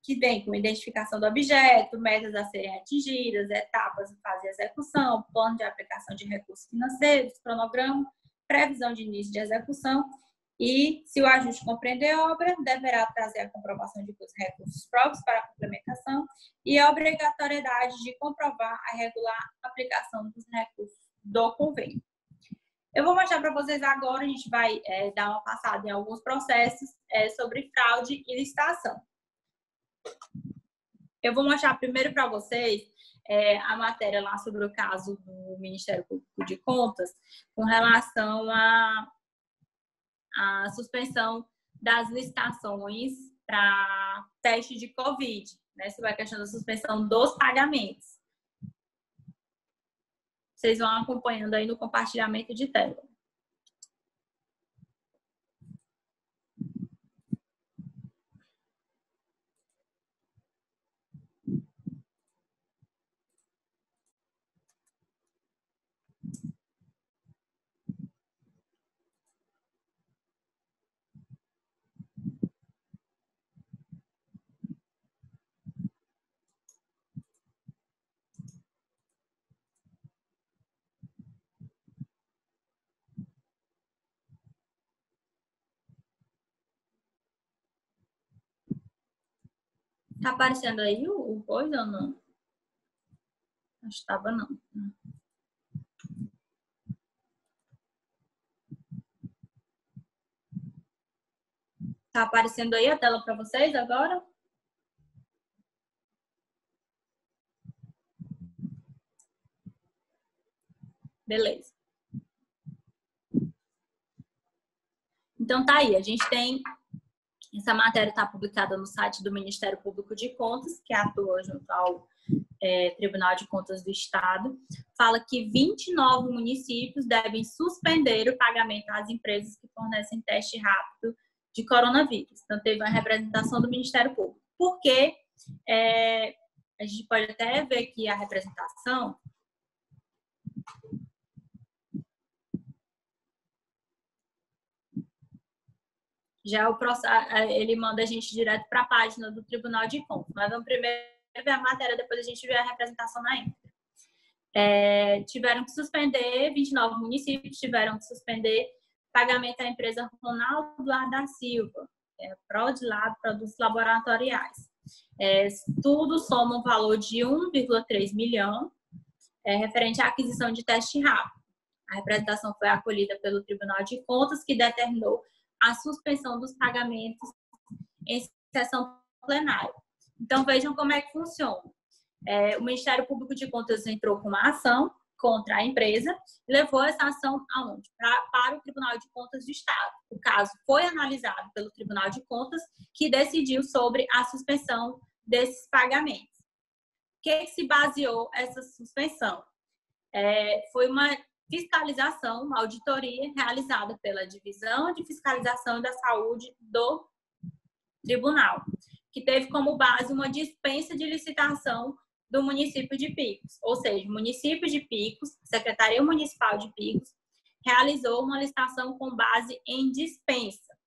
que vem com identificação do objeto, metas a serem atingidas, etapas de fase de execução, plano de aplicação de recursos financeiros, cronograma, previsão de início de execução e, se o ajuste compreender a obra, deverá trazer a comprovação de que os recursos próprios para a complementação e a obrigatoriedade de comprovar a regular aplicação dos recursos do convênio. Eu vou mostrar para vocês agora, a gente vai dar uma passada em alguns processos sobre fraude e licitação. Eu vou mostrar primeiro para vocês a matéria lá sobre o caso do Ministério Público de Contas com relação à suspensão das licitações para teste de Covid, né? Sobre a questão da suspensão dos pagamentos. Vocês vão acompanhando aí no compartilhamento de tela. Tá aparecendo aí o coisa ou não? Acho que estava não. Tá aparecendo aí a tela para vocês agora? Beleza. Então tá aí, a gente tem essa matéria está publicada no site do Ministério Público de Contas, que atua junto ao Tribunal de Contas do Estado, fala que 29 municípios devem suspender o pagamento às empresas que fornecem teste rápido de coronavírus. Então, teve uma representação do Ministério Público. Por quê? A gente pode até ver aqui a representação. Já o processo, ele manda a gente direto para a página do Tribunal de Contas. Mas vamos primeiro ver a matéria, depois a gente vê a representação na íntegra. Tiveram que suspender, 29 municípios tiveram que suspender pagamento à empresa Ronaldo A. da Silva, Prodlab, Produtos Laboratoriais. Tudo soma um valor de 1,3 milhão, referente à aquisição de teste rápido. A representação foi acolhida pelo Tribunal de Contas, que determinou a suspensão dos pagamentos em sessão plenária. Então, vejam como é que funciona. O Ministério Público de Contas entrou com uma ação contra a empresa e levou essa ação aonde? Para o Tribunal de Contas do Estado. O caso foi analisado pelo Tribunal de Contas, que decidiu sobre a suspensão desses pagamentos. O que se baseou essa suspensão? Foi uma fiscalização, uma auditoria realizada pela Divisão de Fiscalização da Saúde do Tribunal, que teve como base uma dispensa de licitação do município de Picos. Ou seja, o município de Picos, Secretaria Municipal de Picos, realizou uma licitação com base em dispensa.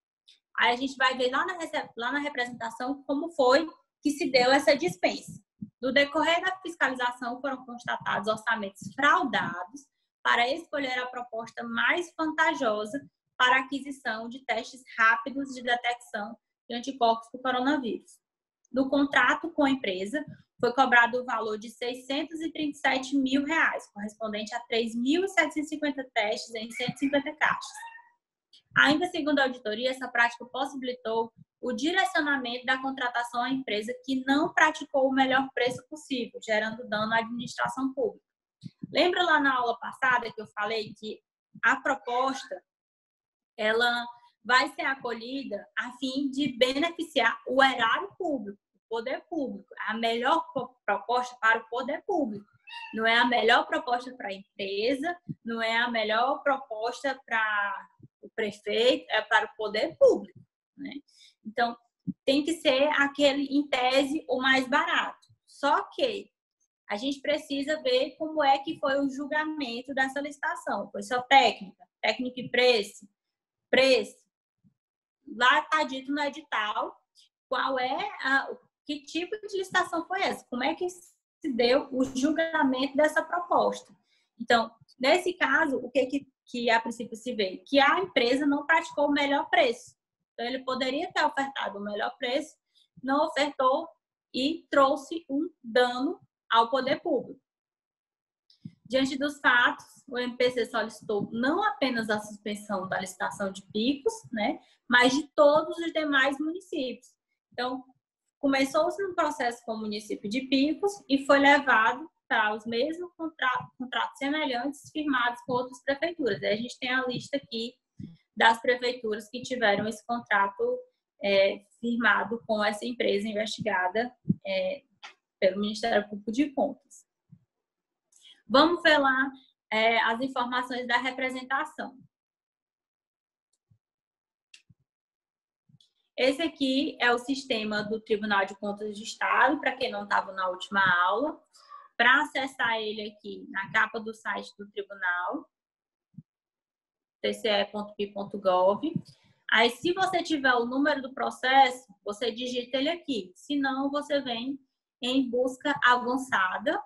Aí a gente vai ver lá na representação como foi que se deu essa dispensa. No decorrer da fiscalização, foram constatados orçamentos fraudados para escolher a proposta mais vantajosa para a aquisição de testes rápidos de detecção de anticorpos do coronavírus. No contrato com a empresa, foi cobrado o valor de R$ 637 mil, correspondente a 3.750 testes em 150 caixas. Ainda segundo a auditoria, essa prática possibilitou o direcionamento da contratação à empresa que não praticou o melhor preço possível, gerando dano à administração pública. Lembra lá na aula passada que eu falei que a proposta ela vai ser acolhida a fim de beneficiar o erário público, o poder público. A melhor proposta para o poder público. Não é a melhor proposta para a empresa, não é a melhor proposta para o prefeito, é para o poder público, né? Então, tem que ser aquele, em tese, o mais barato. Só que a gente precisa ver como é que foi o julgamento dessa licitação. Foi só técnica e preço. Lá está dito no edital que tipo de licitação foi essa, como é que se deu o julgamento dessa proposta. Então, nesse caso, o que a princípio se vê? Que a empresa não praticou o melhor preço. Então, ele poderia ter ofertado o melhor preço, não ofertou e trouxe um dano ao poder público. Diante dos fatos, o MPC solicitou não apenas a suspensão da licitação de Picos, né, mas de todos os demais municípios. Então, começou-se um processo com o município de Picos e foi levado para os mesmos contratos semelhantes firmados com outras prefeituras. Aí a gente tem a lista aqui das prefeituras que tiveram esse contrato firmado com essa empresa investigada pelo Ministério Público de Contas. Vamos ver lá as informações da representação. Esse aqui é o sistema do Tribunal de Contas do Estado, para quem não estava na última aula. Para acessar ele aqui na capa do site do Tribunal, tce.pi.gov. Aí, se você tiver o número do processo, você digita ele aqui. Se não, você vem em busca avançada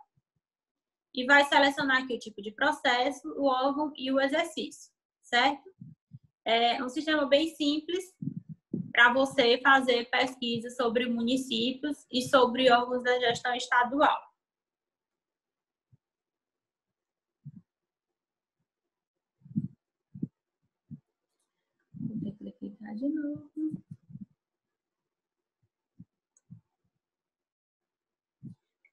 e vai selecionar aqui o tipo de processo, o órgão e o exercício, certo? É um sistema bem simples para você fazer pesquisa sobre municípios e sobre órgãos da gestão estadual. Vou ter que clicar de novo.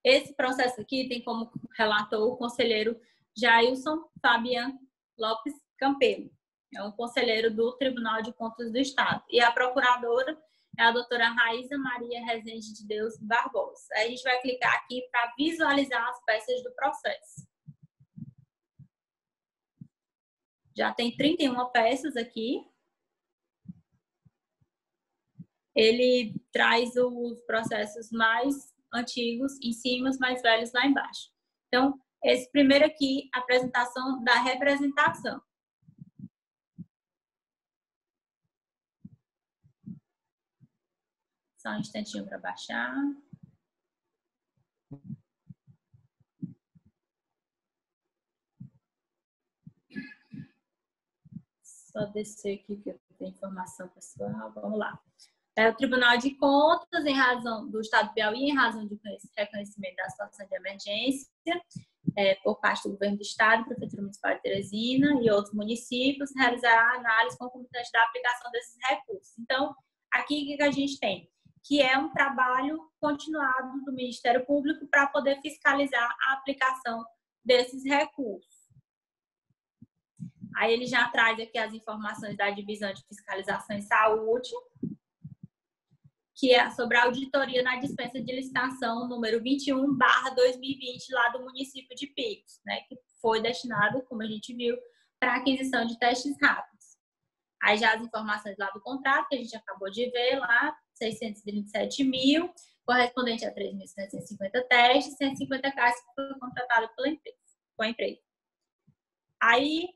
Esse processo aqui tem como relator o conselheiro Jailson Fabian Lopes Campelo. É um conselheiro do Tribunal de Contas do Estado. E a procuradora é a doutora Raíza Maria Rezende de Deus Barbosa. Aí a gente vai clicar aqui para visualizar as peças do processo. Já tem 31 peças aqui. Ele traz os processos mais antigos em cima, os mais velhos lá embaixo. Então, esse primeiro aqui, apresentação da representação. Só um instantinho para baixar. Só descer aqui que eu tenho informação pessoal. Vamos lá. O Tribunal de Contas, em razão do Estado do Piauí, em razão do reconhecimento da situação de emergência, por parte do Governo do Estado, Prefeitura Municipal de Teresina e outros municípios, realizará análise concomitante da aplicação desses recursos. Então, aqui o que a gente tem? Que é um trabalho continuado do Ministério Público para poder fiscalizar a aplicação desses recursos. Aí ele já traz aqui as informações da Divisão de Fiscalização em Saúde, que é sobre a auditoria na dispensa de licitação número 21/2020, lá do município de Picos, né, que foi destinado, como a gente viu, para aquisição de testes rápidos. Aí já as informações lá do contrato, que a gente acabou de ver lá, 637 mil, correspondente a 3.750 testes, 150 caixas que foram contratadas pela empresa, com a empresa. Aí,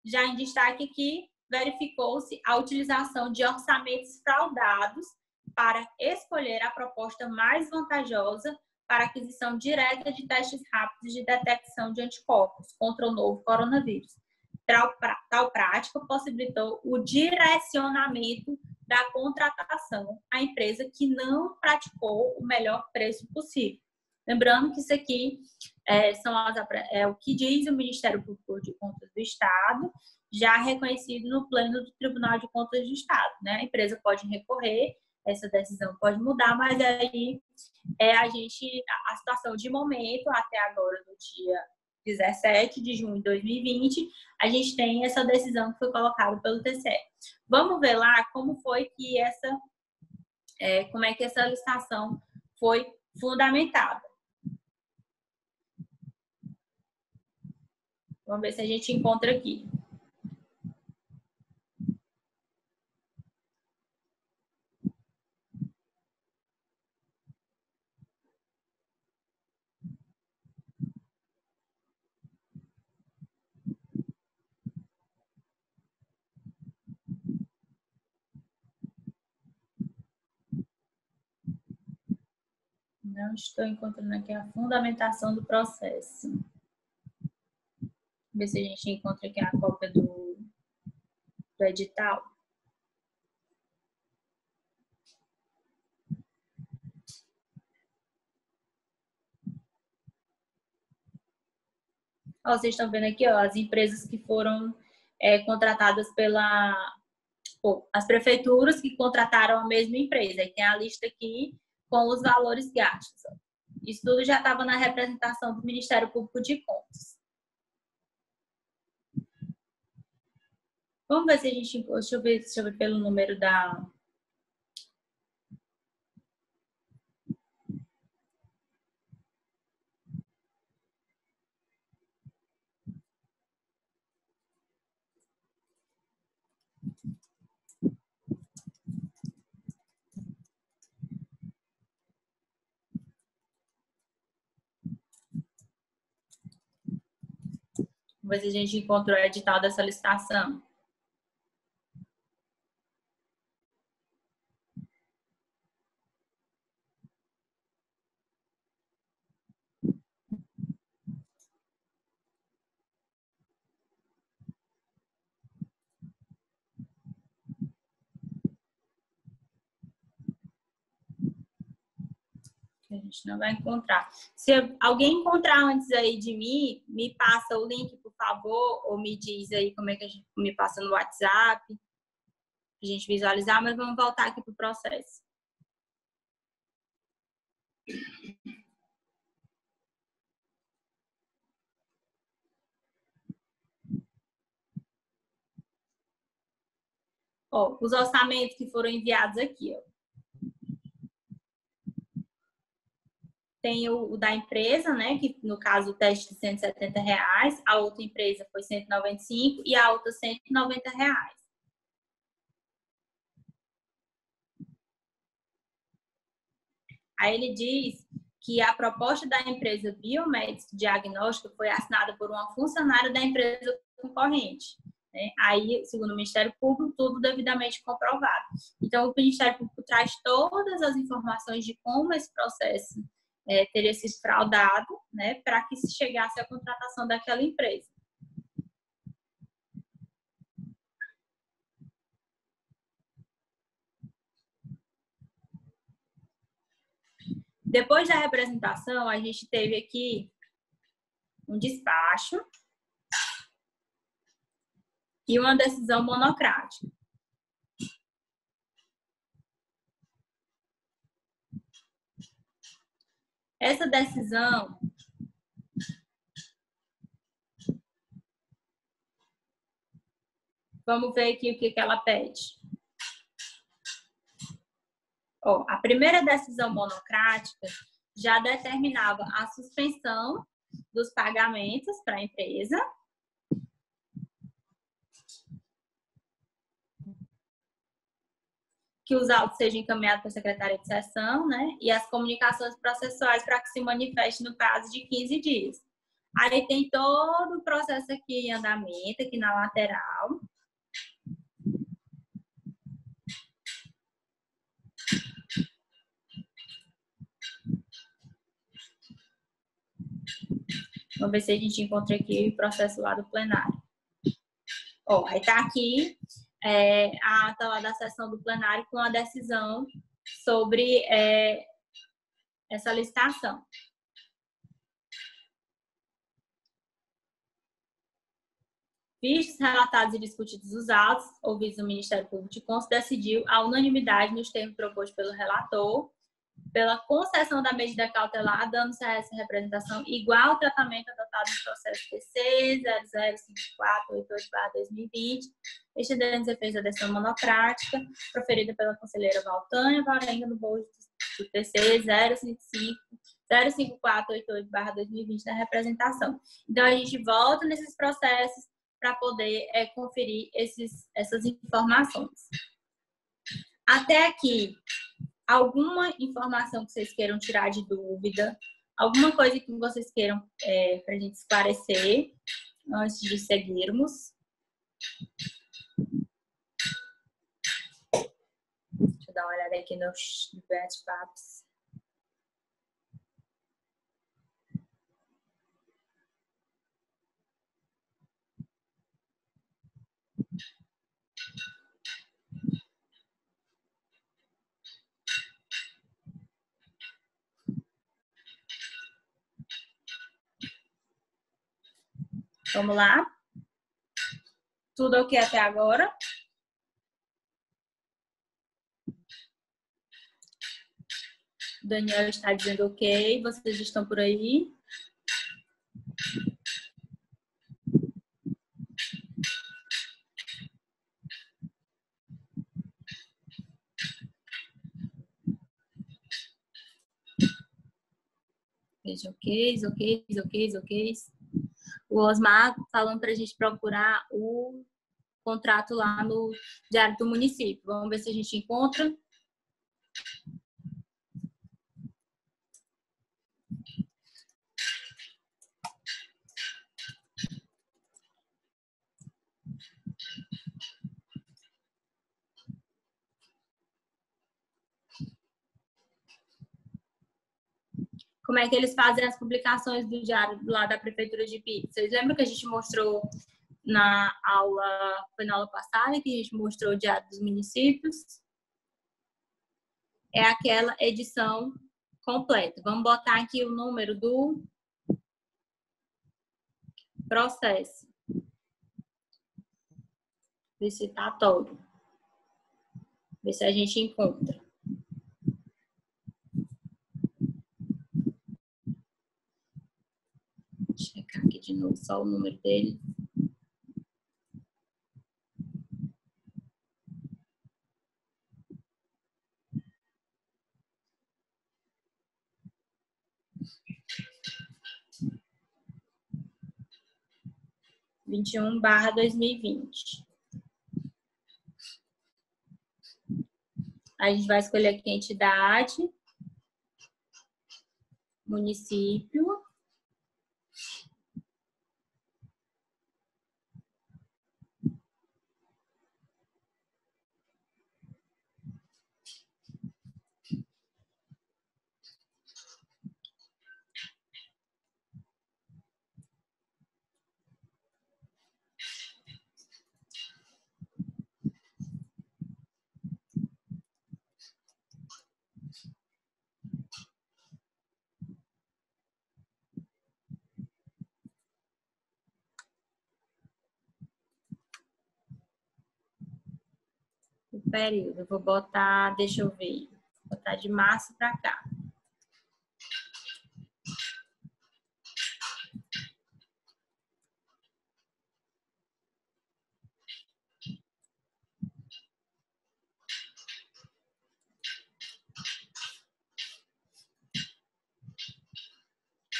já em destaque aqui, verificou-se a utilização de orçamentos fraudados para escolher a proposta mais vantajosa para aquisição direta de testes rápidos de detecção de anticorpos contra o novo coronavírus. Tal prática possibilitou o direcionamento da contratação à empresa que não praticou o melhor preço possível. Lembrando que isso aqui é o que diz o Ministério Público de Contas do Estado, já reconhecido no pleno do Tribunal de Contas do Estado, né? A empresa pode recorrer, essa decisão pode mudar, mas aí a situação de momento, até agora, no dia 17 de junho de 2020, a gente tem essa decisão que foi colocada pelo TCE. Vamos ver lá como foi que como é que essa licitação foi fundamentada. Vamos ver se a gente encontra aqui. Não estou encontrando aqui a fundamentação do processo. Ver se a gente encontra aqui a cópia do edital. Ó, vocês estão vendo aqui, ó, as empresas que foram contratadas as prefeituras que contrataram a mesma empresa. Aí tem a lista aqui com os valores gastos. Ó. Isso tudo já estava na representação do Ministério Público de Contas. Vamos ver se a gente... Deixa eu ver pelo número da... Vamos ver se a gente encontrou o edital dessa licitação. A gente não vai encontrar. Se alguém encontrar antes aí de mim, me passa o link, por favor, ou me diz aí como é que a gente me passa no WhatsApp, pra gente visualizar, mas vamos voltar aqui para o processo. Ó, os orçamentos que foram enviados aqui, ó. tem o da empresa, né? Que no caso o teste de R$ 170, a outra empresa foi 195 e a outra R$ 190. Aí ele diz que a proposta da empresa Biomédica Diagnóstico foi assinada por uma funcionária da empresa concorrente. Né? Aí, segundo o Ministério Público, tudo devidamente comprovado. Então, o Ministério Público traz todas as informações de como esse processo teria sido fraudado, né, para que se chegasse à contratação daquela empresa. Depois da representação, a gente teve aqui um despacho e uma decisão monocrática. Essa decisão vamos ver aqui o que ela pede. Ó, a primeira decisão monocrática já determinava a suspensão dos pagamentos para a empresa, que os autos sejam encaminhados para a Secretaria de Seção, né? E as comunicações processuais para que se manifeste no prazo de 15 dias. Aí tem todo o processo aqui em andamento, aqui na lateral. Vamos ver se a gente encontra aqui o processo lá do plenário. Ó, aí tá aqui a ata lá da sessão do plenário com a decisão sobre essa licitação. Vistos, relatados e discutidos os autos, ouvidos o Ministério Público de Contas, decidiu a unanimidade nos termos propostos pelo relator, pela concessão da medida cautelar, dando-se a essa representação igual ao tratamento adotado no processo TC 005488/2020, estendendo os efeitos da decisão monocrática, proferida pela conselheira Valtânia Varenga no bojo do TC 05488/2020 da representação. Então, a gente volta nesses processos para poder conferir essas informações. Até aqui, alguma informação que vocês queiram tirar de dúvida, alguma coisa que vocês queiram para a gente esclarecer antes de seguirmos? Deixa eu dar uma olhada aqui no bate-papos. Vamos lá? Tudo ok até agora? O Daniel está dizendo ok. Vocês estão por aí? Veja, ok. O Osmar falando para a gente procurar o contrato lá no Diário do Município. Vamos ver se a gente encontra. Como é que eles fazem as publicações do diário lá da Prefeitura de Pipa? Vocês lembram que a gente mostrou na aula, foi na aula passada, que a gente mostrou o Diário dos Municípios? É aquela edição completa. Vamos botar aqui o número do processo licitatório. Ver se a gente encontra. Vou checar aqui de novo só o número dele. 21/2020. A gente vai escolher aqui a entidade, município, o período. Eu vou botar, deixa eu ver, vou botar de março para cá.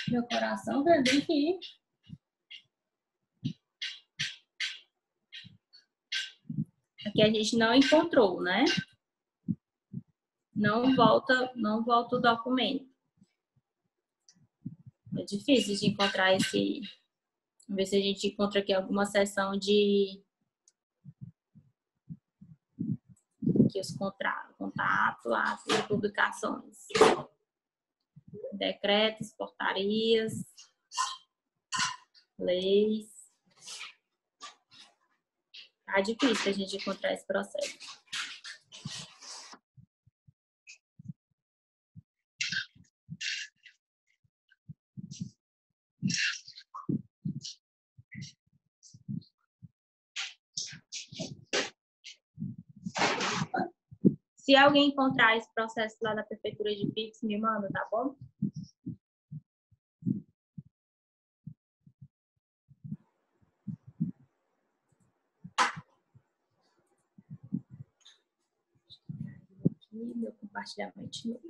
Meu coração vai bem aqui. Aqui a gente não encontrou, né? Não volta o documento. É difícil de encontrar esse... Vamos ver se a gente encontra aqui alguma seção de... Aqui os contato, atos e publicações. Decretos, portarias, leis. Tá difícil a gente encontrar esse processo. Se alguém encontrar esse processo lá da Prefeitura de Pix, me manda, tá bom? Aqui, meu compartilhamento.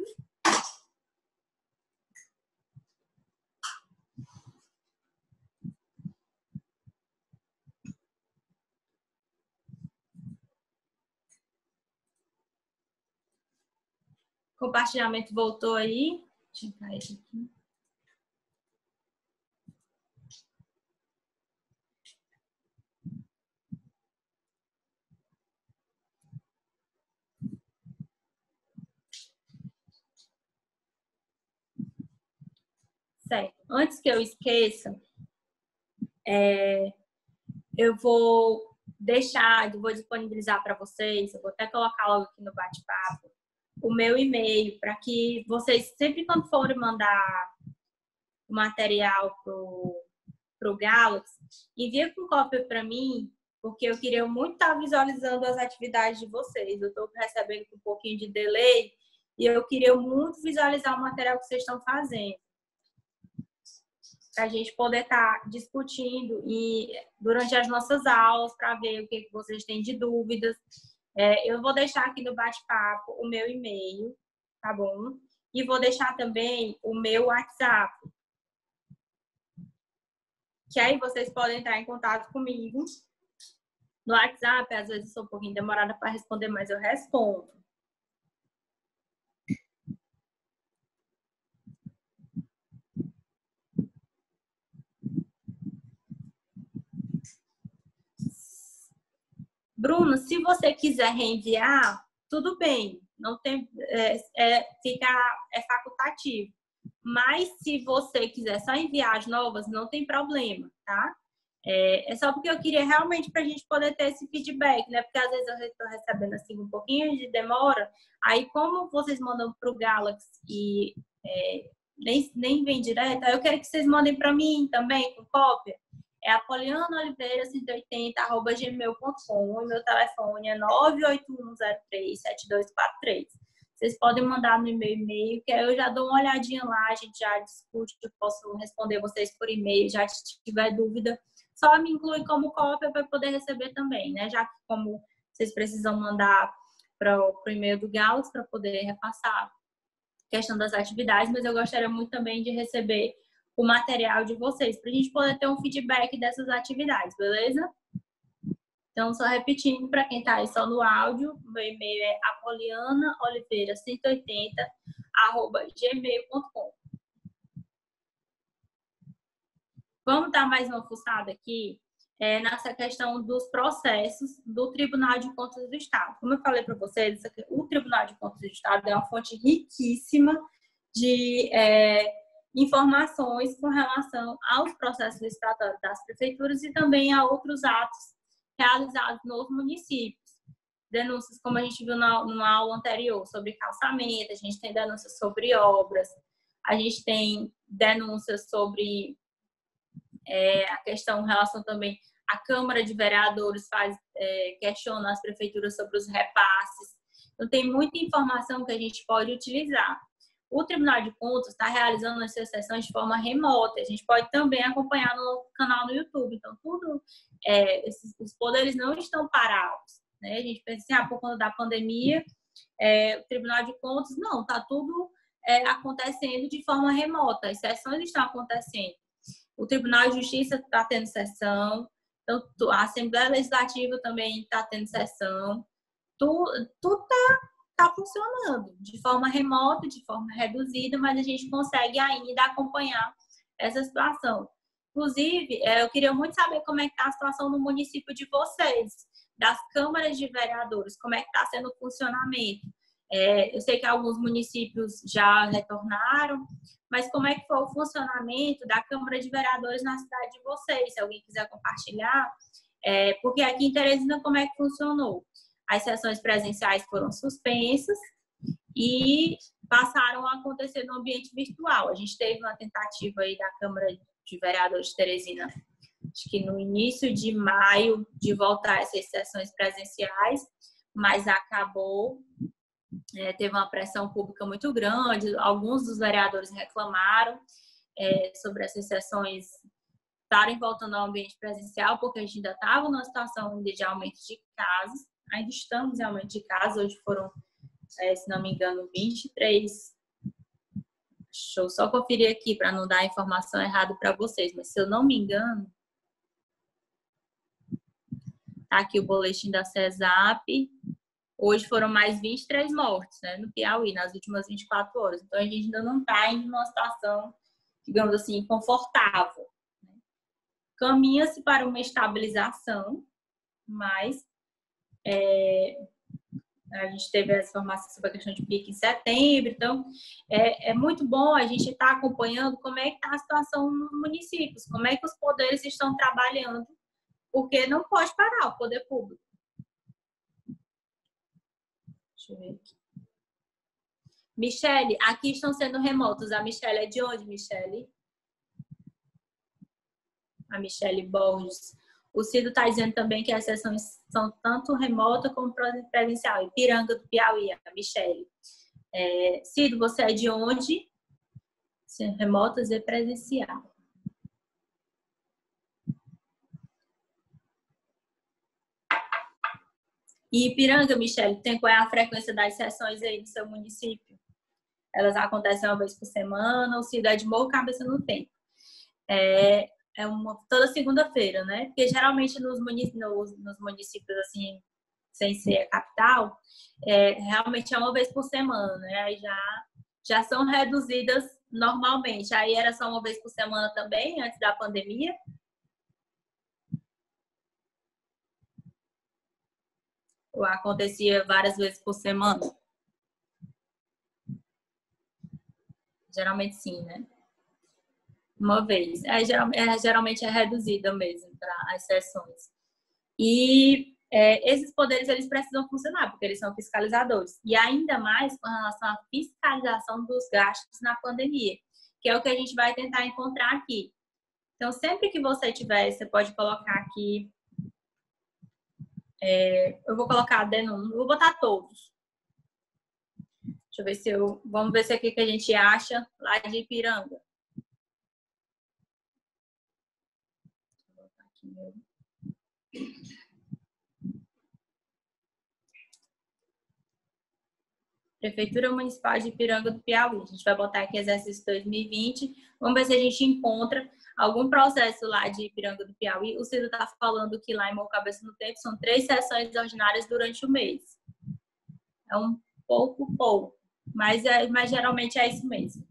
Compartilhamento voltou aí. Deixa eu cair aqui. Certo. Antes que eu esqueça, eu vou disponibilizar para vocês, eu vou até colocar logo aqui no bate-papo, o meu e-mail, para que vocês, sempre quando forem mandar o material pro Galaxy, envia com cópia para mim, porque eu queria muito estar visualizando as atividades de vocês. Eu estou recebendo com um pouquinho de delay e eu queria muito visualizar o material que vocês estão fazendo, para a gente poder estar discutindo durante as nossas aulas, para ver o que vocês têm de dúvidas. Eu vou deixar aqui no bate-papo o meu e-mail, tá bom? E vou deixar também o meu WhatsApp, que aí vocês podem entrar em contato comigo. No WhatsApp, às vezes eu sou um pouquinho demorada para responder, mas eu respondo. Bruno, se você quiser reenviar, tudo bem, não tem, é facultativo. Mas se você quiser só enviar as novas, não tem problema, tá? É só porque eu queria realmente para a gente poder ter esse feedback, né? Porque às vezes eu estou recebendo assim um pouquinho de demora. Aí, como vocês mandam para o Galaxy e nem vem direto, aí eu quero que vocês mandem para mim também, com cópia. É apolianaoliveira180@gmail.com. O meu telefone é 981037243. Vocês podem mandar no meu e-mail, que aí eu já dou uma olhadinha lá, a gente já discute, eu posso responder vocês por e-mail, já se tiver dúvida, só me inclui como cópia para poder receber também, né? Já que como vocês precisam mandar para o e-mail do Galaxy para poder repassar a questão das atividades, mas eu gostaria muito também de receber o material de vocês, para a gente poder ter um feedback dessas atividades, beleza? Então, só repetindo para quem está aí só no áudio, meu e-mail é apolianaoliveira180@gmail.com. Vamos dar mais uma fuçada aqui nessa questão dos processos do Tribunal de Contas do Estado. Como eu falei para vocês, o Tribunal de Contas do Estado é uma fonte riquíssima de informações com relação aos processos licitatórios das prefeituras e também a outros atos realizados nos municípios. Denúncias, como a gente viu numa aula anterior, sobre calçamento, a gente tem denúncias sobre obras, a gente tem denúncias sobre a questão em relação também à Câmara de Vereadores questiona as prefeituras sobre os repasses. Então, tem muita informação que a gente pode utilizar. O Tribunal de Contas está realizando essas sessões de forma remota. A gente pode também acompanhar no canal no YouTube. Então, os poderes não estão parados, né? A gente pensa assim, por conta da pandemia, o Tribunal de Contas, não, está tudo acontecendo de forma remota. As sessões estão acontecendo. O Tribunal de Justiça está tendo sessão, então a Assembleia Legislativa também está tendo sessão. Tudo está funcionando de forma remota, de forma reduzida, mas a gente consegue ainda acompanhar essa situação. Inclusive, eu queria muito saber como é que está a situação no município de vocês, das câmaras de vereadores, como é que está sendo o funcionamento. Eu sei que alguns municípios já retornaram, mas como é que foi o funcionamento da Câmara de Vereadores na cidade de vocês? Se alguém quiser compartilhar. Porque aqui em Teresina, como é que funcionou? As sessões presenciais foram suspensas e passaram a acontecer no ambiente virtual. A gente teve uma tentativa aí da Câmara de Vereadores de Teresina, acho que no início de maio, de voltar a essas sessões presenciais, mas acabou. Teve uma pressão pública muito grande, alguns dos vereadores reclamaram sobre essas sessões estarem voltando ao ambiente presencial, porque a gente ainda estava numa situação de aumento de casos, ainda estamos em aumento de casos, hoje foram, se não me engano, 23. Deixa eu só conferir aqui para não dar a informação errada para vocês, mas se eu não me engano, tá aqui o boletim da CESAP. Hoje foram mais 23 mortes, né, no Piauí, nas últimas 24 horas. Então, a gente ainda não está em uma situação, digamos assim, confortável. Né? Caminha-se para uma estabilização, mas a gente teve essa informação sobre a questão de pico em setembro. Então, é muito bom a gente estar acompanhando como é que está a situação nos municípios, como é que os poderes estão trabalhando, porque não pode parar o poder público. Deixa eu ver aqui. Michele, aqui estão sendo remotos. A Michele é de onde, Michele? A Michele Borges. O Cido está dizendo também que as sessões são tanto remota como presencial. Ipiranga do Piauí, a Michele. Cido, você é de onde? Remotas e presencial. E Ipiranga, Michele, qual é a frequência das sessões aí do seu município? Elas acontecem uma vez por semana, ou se der de Morro Cabeça no tempo. Toda segunda-feira, né? Porque geralmente nos municípios, assim, sem ser a capital, realmente é uma vez por semana, né? Aí já são reduzidas normalmente. Aí era só uma vez por semana também, antes da pandemia. Ou acontecia várias vezes por semana? Geralmente sim, né? Uma vez. Geralmente é reduzida mesmo para as sessões. E esses poderes, eles precisam funcionar, porque eles são fiscalizadores. E ainda mais com relação à fiscalização dos gastos na pandemia, que é o que a gente vai tentar encontrar aqui. Então, sempre que você tiver, você pode colocar aqui. Eu vou colocar vou botar todos. Deixa eu ver se vamos ver se aqui que a gente acha lá de Ipiranga. Vou botar aqui meu. Prefeitura Municipal de Ipiranga do Piauí. A gente vai botar aqui exercício 2020. Vamos ver se a gente encontra algum processo lá de Ipiranga do Piauí. O Ciro está falando que lá em Morro Cabeça no Tempo são 3 sessões ordinárias durante o mês. É um pouco, mas geralmente é isso mesmo.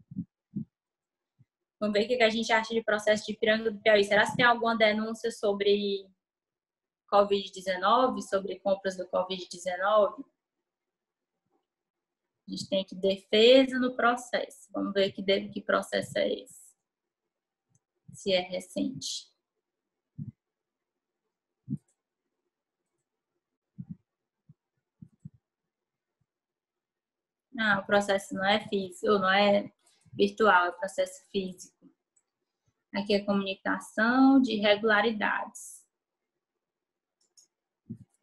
Vamos ver o que a gente acha de processo de Ipiranga do Piauí. Será que tem alguma denúncia sobre Covid-19, sobre compras do Covid-19? A gente tem aqui defesa no processo. Vamos ver que processo é esse. Se é recente. Não, o processo não é físico, ou não é virtual, é processo físico. Aqui é comunicação de irregularidades.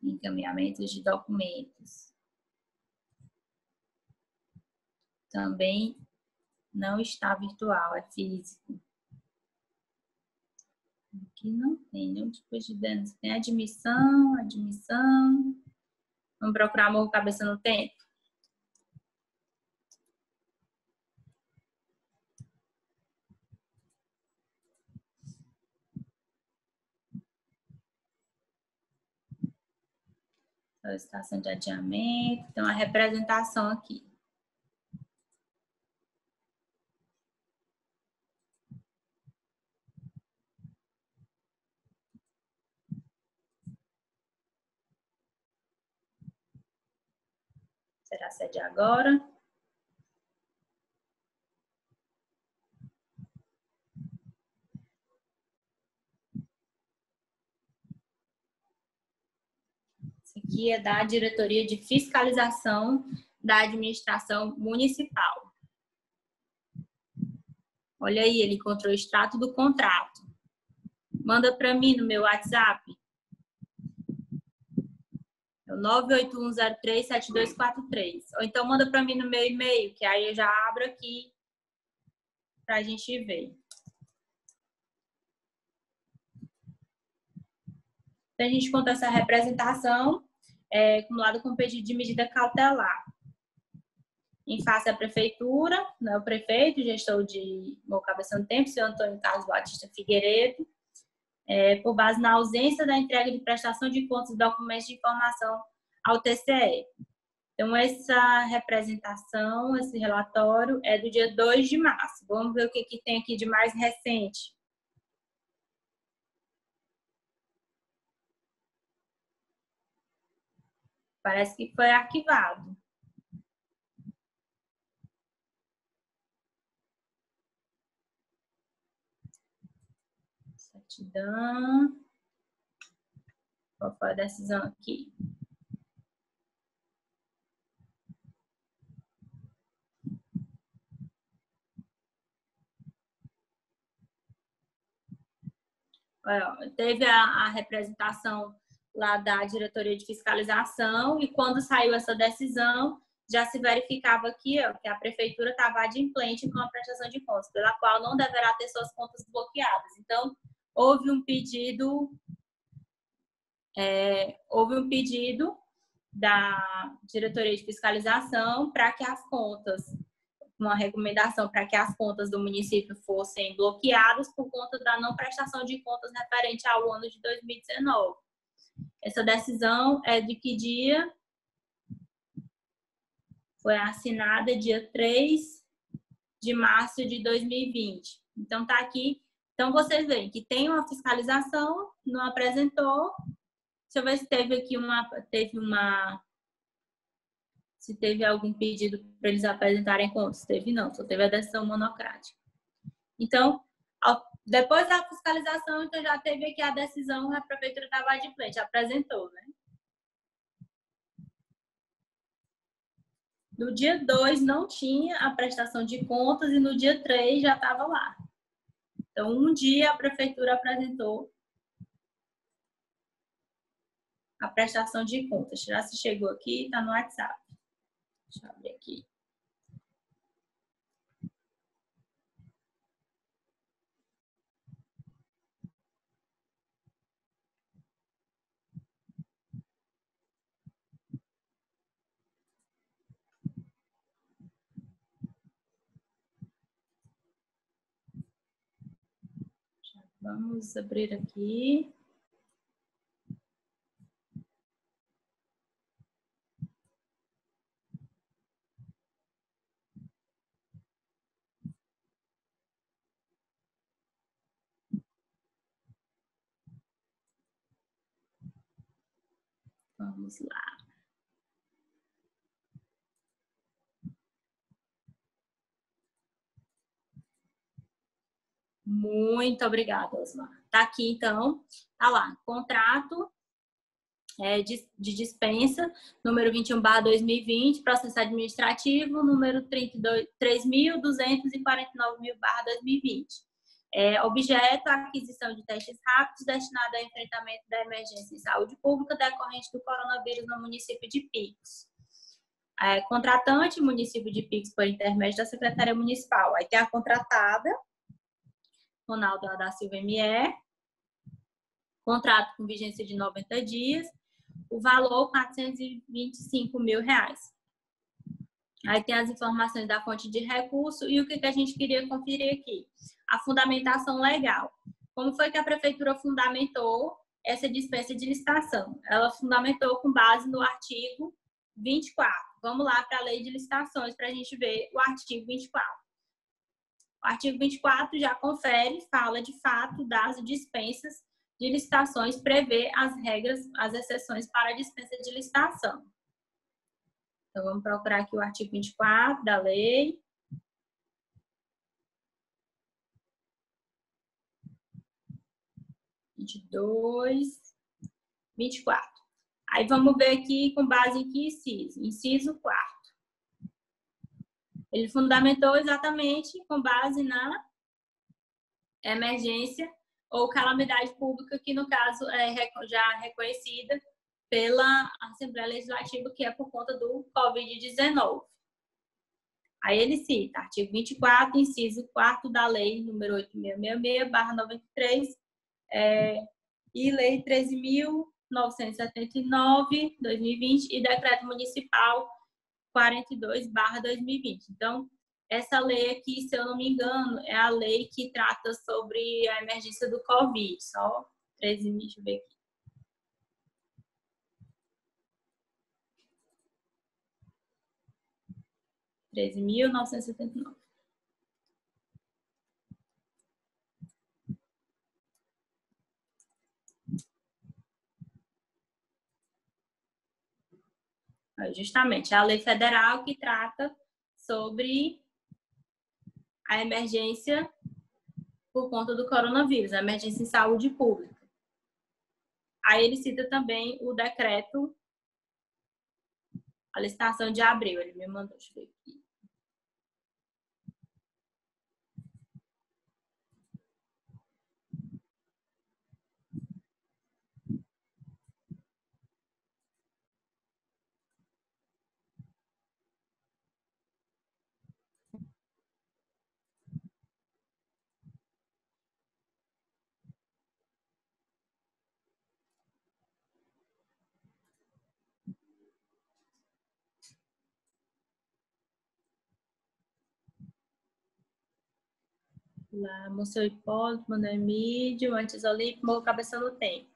Encaminhamentos de documentos. Também não está virtual, é físico. Aqui não tem nenhum tipo de denúncia. Tem admissão. Vamos procurar Morro Cabeça no Tempo. Solicitação de adiamento. Tem uma representação aqui. Será sede agora? Isso aqui é da Diretoria de Fiscalização da Administração Municipal. Olha aí, ele encontrou o extrato do contrato. Manda para mim no meu WhatsApp. É o 981037243. Ou então manda para mim no meu e-mail, que aí eu já abro aqui para a gente ver. Então, a gente conta essa representação acumulada com pedido de medida cautelar. Em face à prefeitura, né, o prefeito, gestor de Morro Cabeça no Tempo, senhor Antônio Carlos Batista Figueiredo, por base na ausência da entrega de prestação de contas e documentos de informação ao TCE. Então, essa representação, esse relatório é do dia 2 de março. Vamos ver o que tem aqui de mais recente. Parece que foi arquivado. Certidão. Qual foi a decisão aqui? Teve a representação lá da Diretoria de Fiscalização e quando saiu essa decisão, já se verificava aqui que a Prefeitura estava adimplente com a prestação de contas, pela qual não deverá ter suas contas bloqueadas. Então, houve um pedido da Diretoria de Fiscalização para que as contas, uma recomendação para que as contas do município fossem bloqueadas por conta da não prestação de contas referente ao ano de 2019. Essa decisão é de que dia? Foi assinada dia 3 de março de 2020. Então, tá aqui. Então, vocês veem que tem uma fiscalização, não apresentou. Deixa eu ver se teve aqui se teve algum pedido para eles apresentarem contas. Teve não, só teve a decisão monocrática. Então, depois da fiscalização, então já teve aqui a decisão, a prefeitura estava adimplente, apresentou, né? No dia 2 não tinha a prestação de contas e no dia 3 já estava lá. Então, um dia a prefeitura apresentou a prestação de contas. Já se chegou aqui, está no WhatsApp. Deixa eu abrir aqui. Vamos abrir aqui. Vamos lá. Muito obrigada, Osmar. Tá aqui, então. Tá lá. Contrato de dispensa, número 21/2020, processo administrativo, número 3.249.000/2020. Objeto, aquisição de testes rápidos destinado ao enfrentamento da emergência em saúde pública decorrente do coronavírus no município de Picos. Contratante, município de Picos, por intermédio da Secretaria Municipal. Aí tem a contratada, Ronaldo da Silva ME, contrato com vigência de 90 dias, o valor R$425 mil. Aí tem as informações da fonte de recurso e o que a gente queria conferir aqui. A fundamentação legal. Como foi que a prefeitura fundamentou essa dispensa de licitação? Ela fundamentou com base no artigo 24. Vamos lá para a lei de licitações para a gente ver o artigo 24. O artigo 24 já confere, fala de fato das dispensas de licitações, prevê as regras, as exceções para a dispensa de licitação. Então, vamos procurar aqui o artigo 24 da lei. (22), 24. Aí vamos ver aqui com base em que inciso? Inciso 4. Ele fundamentou exatamente com base na emergência ou calamidade pública, que no caso é já reconhecida pela Assembleia Legislativa, que é por conta do Covid-19. Aí ele cita artigo 24, inciso 4 da lei número 8666/93, e lei 13.979/2020 e decreto municipal 42/2020. Então, essa lei aqui, se eu não me engano, é a lei que trata sobre a emergência do Covid. Só 13.000, deixa eu ver aqui. (13.979). Justamente, é a lei federal que trata sobre a emergência por conta do coronavírus, a emergência em saúde pública. Aí ele cita também o decreto, a licitação de abril, ele me mandou, deixa eu ver aqui. Lá, Monsenhor Hipólito, Manuel Emílio, antes Olímpio, Morro Cabeça no Tempo.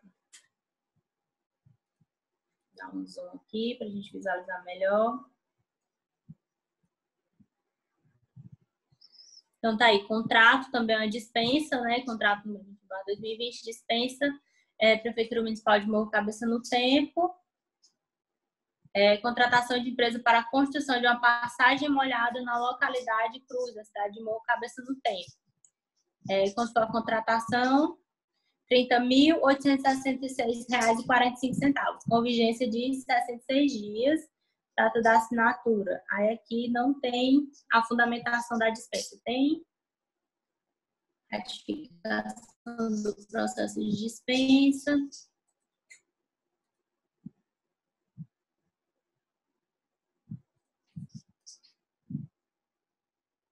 Dá um zoom aqui para a gente visualizar melhor. Então, tá aí, contrato também é uma dispensa, né? Contrato número 2020, dispensa, Prefeitura Municipal de Morro Cabeça no Tempo. Contratação de empresa para a construção de uma passagem molhada na localidade Cruz, da cidade de Morro Cabeça no Tempo. Constou a contratação R$ 30.866,45, com vigência de 66 dias, data da assinatura. Aí aqui não tem a fundamentação da dispensa, tem ratificação do processo de dispensa.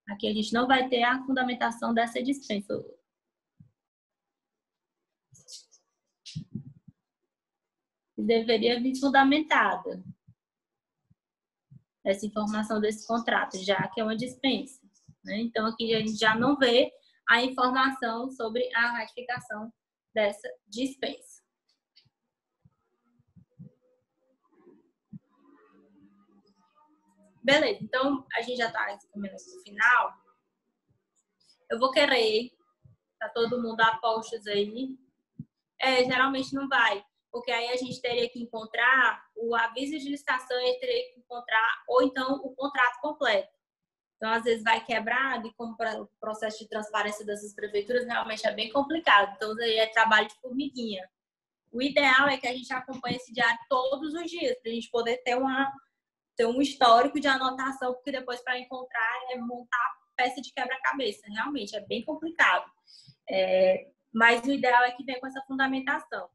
Aqui a gente não vai ter a fundamentação dessa dispensa. Deveria vir fundamentada essa informação desse contrato, já que é uma dispensa, né? Então, aqui a gente já não vê a informação sobre a ratificação dessa dispensa. Beleza, então a gente já está no final. Eu vou querer, tá todo mundo a postos aí. Geralmente não vai, porque aí a gente teria que encontrar o aviso de licitação e teria que encontrar, ou então o contrato completo. Então, às vezes vai quebrado e como o processo de transparência dessas prefeituras realmente é bem complicado. Então, aí é trabalho de formiguinha. O ideal é que a gente acompanhe esse diário todos os dias, para a gente poder ter um histórico de anotação, porque depois para encontrar é montar peça de quebra-cabeça. Realmente é bem complicado. Mas o ideal é que venha com essa fundamentação.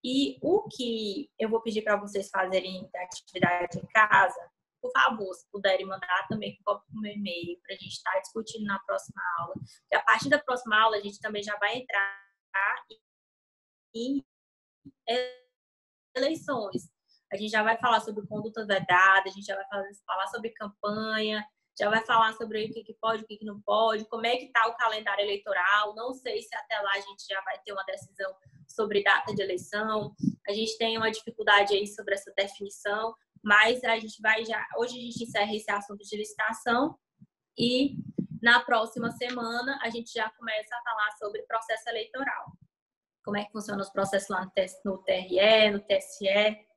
E o que eu vou pedir para vocês fazerem da atividade em casa, por favor, se puderem mandar também para o meu e-mail, para a gente estar discutindo na próxima aula. Porque a partir da próxima aula, a gente também já vai entrar em eleições. A gente já vai falar sobre conduta vedada, a gente já vai falar sobre campanha, já vai falar sobre o que pode, o que não pode, como é que está o calendário eleitoral. Não sei se até lá a gente já vai ter uma decisão sobre data de eleição. A gente tem uma dificuldade aí sobre essa definição, mas a gente vai já... Hoje a gente encerra esse assunto de licitação e na próxima semana a gente já começa a falar sobre processo eleitoral. Como é que funcionam os processos lá no TRE, no TSE.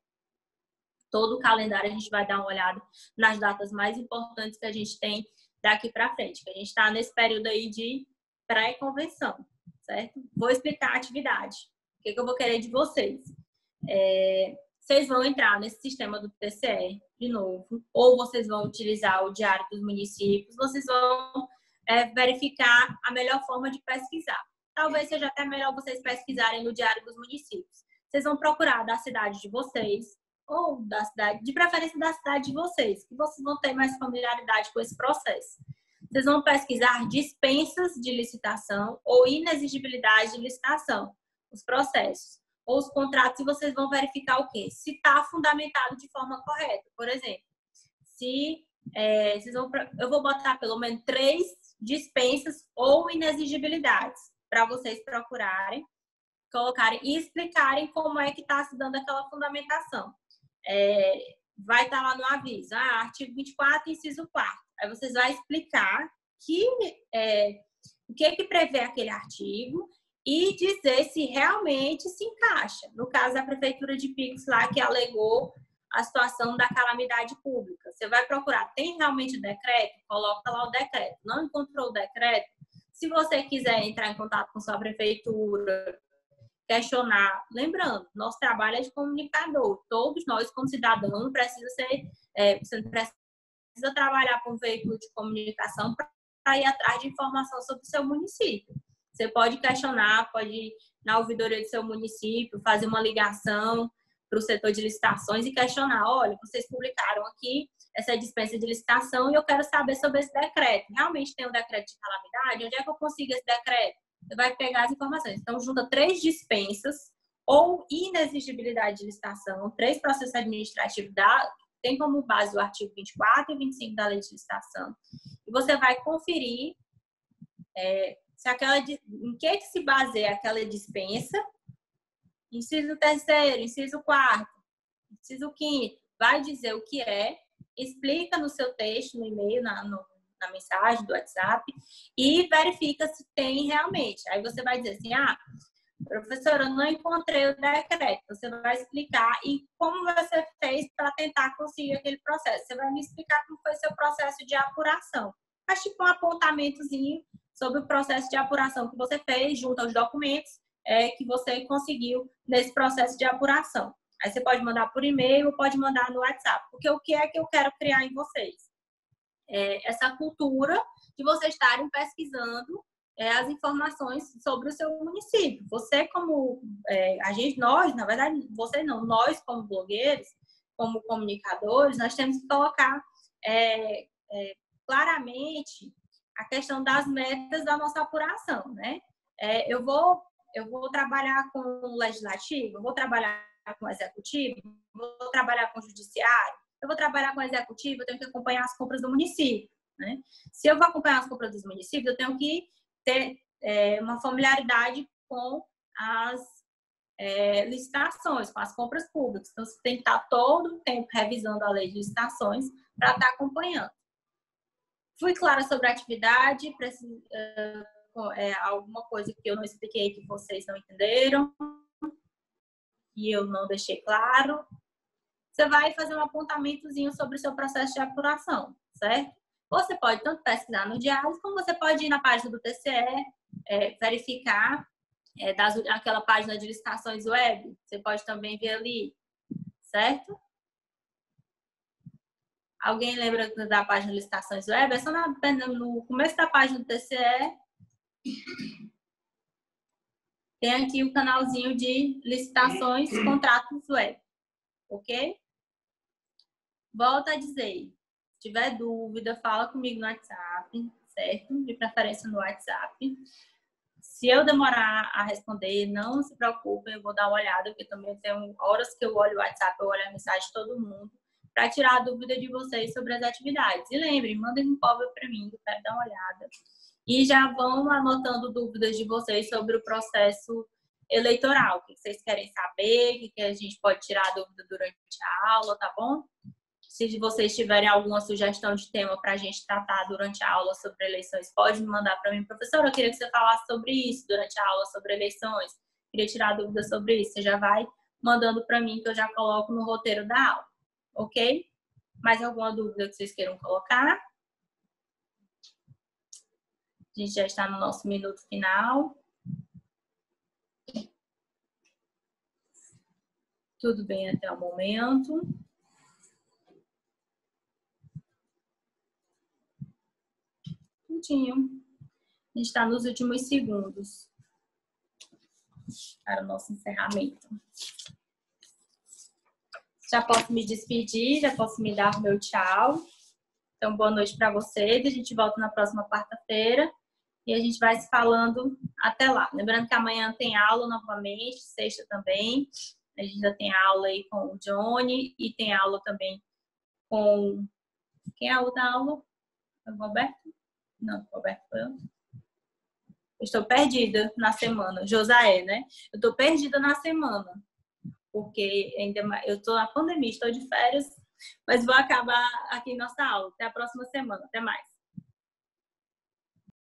Todo o calendário a gente vai dar uma olhada nas datas mais importantes que a gente tem daqui para frente, que a gente está nesse período aí de pré-convenção, certo? Vou explicar a atividade. O que eu vou querer de vocês? Vocês vão entrar nesse sistema do TCE de novo, ou vocês vão utilizar o Diário dos Municípios, vocês vão verificar a melhor forma de pesquisar. Talvez seja até melhor vocês pesquisarem no Diário dos Municípios. Vocês vão procurar da cidade de vocês, ou da cidade, de preferência da cidade de vocês, que vocês vão ter mais familiaridade com esse processo. Vocês vão pesquisar dispensas de licitação ou inexigibilidade de licitação, os processos, ou os contratos, e vocês vão verificar o quê? Se está fundamentado de forma correta. Por exemplo, eu vou botar pelo menos 3 dispensas ou inexigibilidades para vocês procurarem, colocarem e explicarem como é que está se dando aquela fundamentação. Vai estar lá no aviso, artigo 24, inciso 4. Aí vocês vão explicar o que prevê aquele artigo e dizer se realmente se encaixa. No caso da Prefeitura de Picos lá, que alegou a situação da calamidade pública. Você vai procurar, tem realmente o decreto? Coloca lá o decreto. Não encontrou o decreto? Se você quiser entrar em contato com sua prefeitura, questionar, lembrando, nosso trabalho é de comunicador. Todos nós, como cidadão, você não precisa trabalhar com um veículo de comunicação para ir atrás de informação sobre o seu município. Você pode questionar, pode ir na ouvidoria do seu município, fazer uma ligação para o setor de licitações e questionar, olha, vocês publicaram aqui essa dispensa de licitação e eu quero saber sobre esse decreto. Realmente tem um decreto de calamidade? Onde é que eu consigo esse decreto? Você vai pegar as informações. Então, junta 3 dispensas ou inexigibilidade de licitação, 3 processos administrativos, tem como base o artigo 24 e 25 da Lei de Licitação. E você vai conferir em que se baseia aquela dispensa, inciso 3º, inciso 4º, inciso 5º, vai dizer o que é, explica no seu texto, no e-mail, na mensagem do WhatsApp e verifica se tem realmente. Aí você vai dizer assim, professora, eu não encontrei o decreto. Você vai explicar e como você fez para tentar conseguir aquele processo. Você vai me explicar como foi seu processo de apuração. Faz tipo um apontamentozinho sobre o processo de apuração que você fez junto aos documentos que você conseguiu nesse processo de apuração. Aí você pode mandar por e-mail ou pode mandar no WhatsApp. Porque o que é que eu quero criar em vocês? Essa cultura de vocês estarem pesquisando as informações sobre o seu município. Você como... nós, na verdade, você não, nós como blogueiros, como comunicadores, nós temos que colocar claramente a questão das metas da nossa apuração, né? Eu vou trabalhar com o legislativo, eu vou trabalhar com o executivo, vou trabalhar com o judiciário, eu vou trabalhar com o executivo, eu tenho que acompanhar as compras do município, né? Se eu vou acompanhar as compras dos municípios, eu tenho que uma familiaridade com as licitações, com as compras públicas. Então, você tem que estar todo o tempo revisando a lei de licitações para estar acompanhando. Fui clara sobre a atividade? Alguma coisa que eu não expliquei que vocês não entenderam e eu não deixei claro? Você vai fazer um apontamentozinho sobre o seu processo de apuração, certo? Você pode tanto pesquisar no Diário, como você pode ir na página do TCE, verificar aquela página de licitações web. Você pode também ver ali, certo? Alguém lembra da página de licitações web? É só no começo da página do TCE. Tem aqui o canalzinho de licitações, contratos web. Ok? Volto a dizer, se tiver dúvida, fala comigo no WhatsApp, certo? De preferência no WhatsApp. Se eu demorar a responder, não se preocupem, eu vou dar uma olhada, porque também tem horas que eu olho o WhatsApp, eu olho a mensagem de todo mundo, para tirar a dúvida de vocês sobre as atividades. E lembrem, mandem um pobre para mim, eu quero dar uma olhada. E já vão anotando dúvidas de vocês sobre o processo eleitoral, o que vocês querem saber, o que a gente pode tirar a dúvida durante a aula, tá bom? Se vocês tiverem alguma sugestão de tema para a gente tratar durante a aula sobre eleições, pode me mandar para mim, professora, eu queria que você falasse sobre isso durante a aula sobre eleições, queria tirar dúvidas sobre isso. Você já vai mandando para mim que eu já coloco no roteiro da aula, ok? Mais alguma dúvida que vocês queiram colocar? A gente já está no nosso minuto final. Tudo bem até o momento. A gente está nos últimos segundos para o nosso encerramento. Já posso me despedir, já posso me dar o meu tchau. Então, boa noite para vocês. A gente volta na próxima quarta-feira e a gente vai se falando até lá. Lembrando que amanhã tem aula novamente, sexta também. A gente já tem aula aí com o Johnny e tem aula também com... Quem é a outra aula? O Roberto? Não, o Roberto foi eu. Estou perdida na semana. Josaé, né? Eu estou perdida na semana. Porque eu estou na pandemia, estou de férias, mas vou acabar aqui nossa aula. Até a próxima semana. Até mais.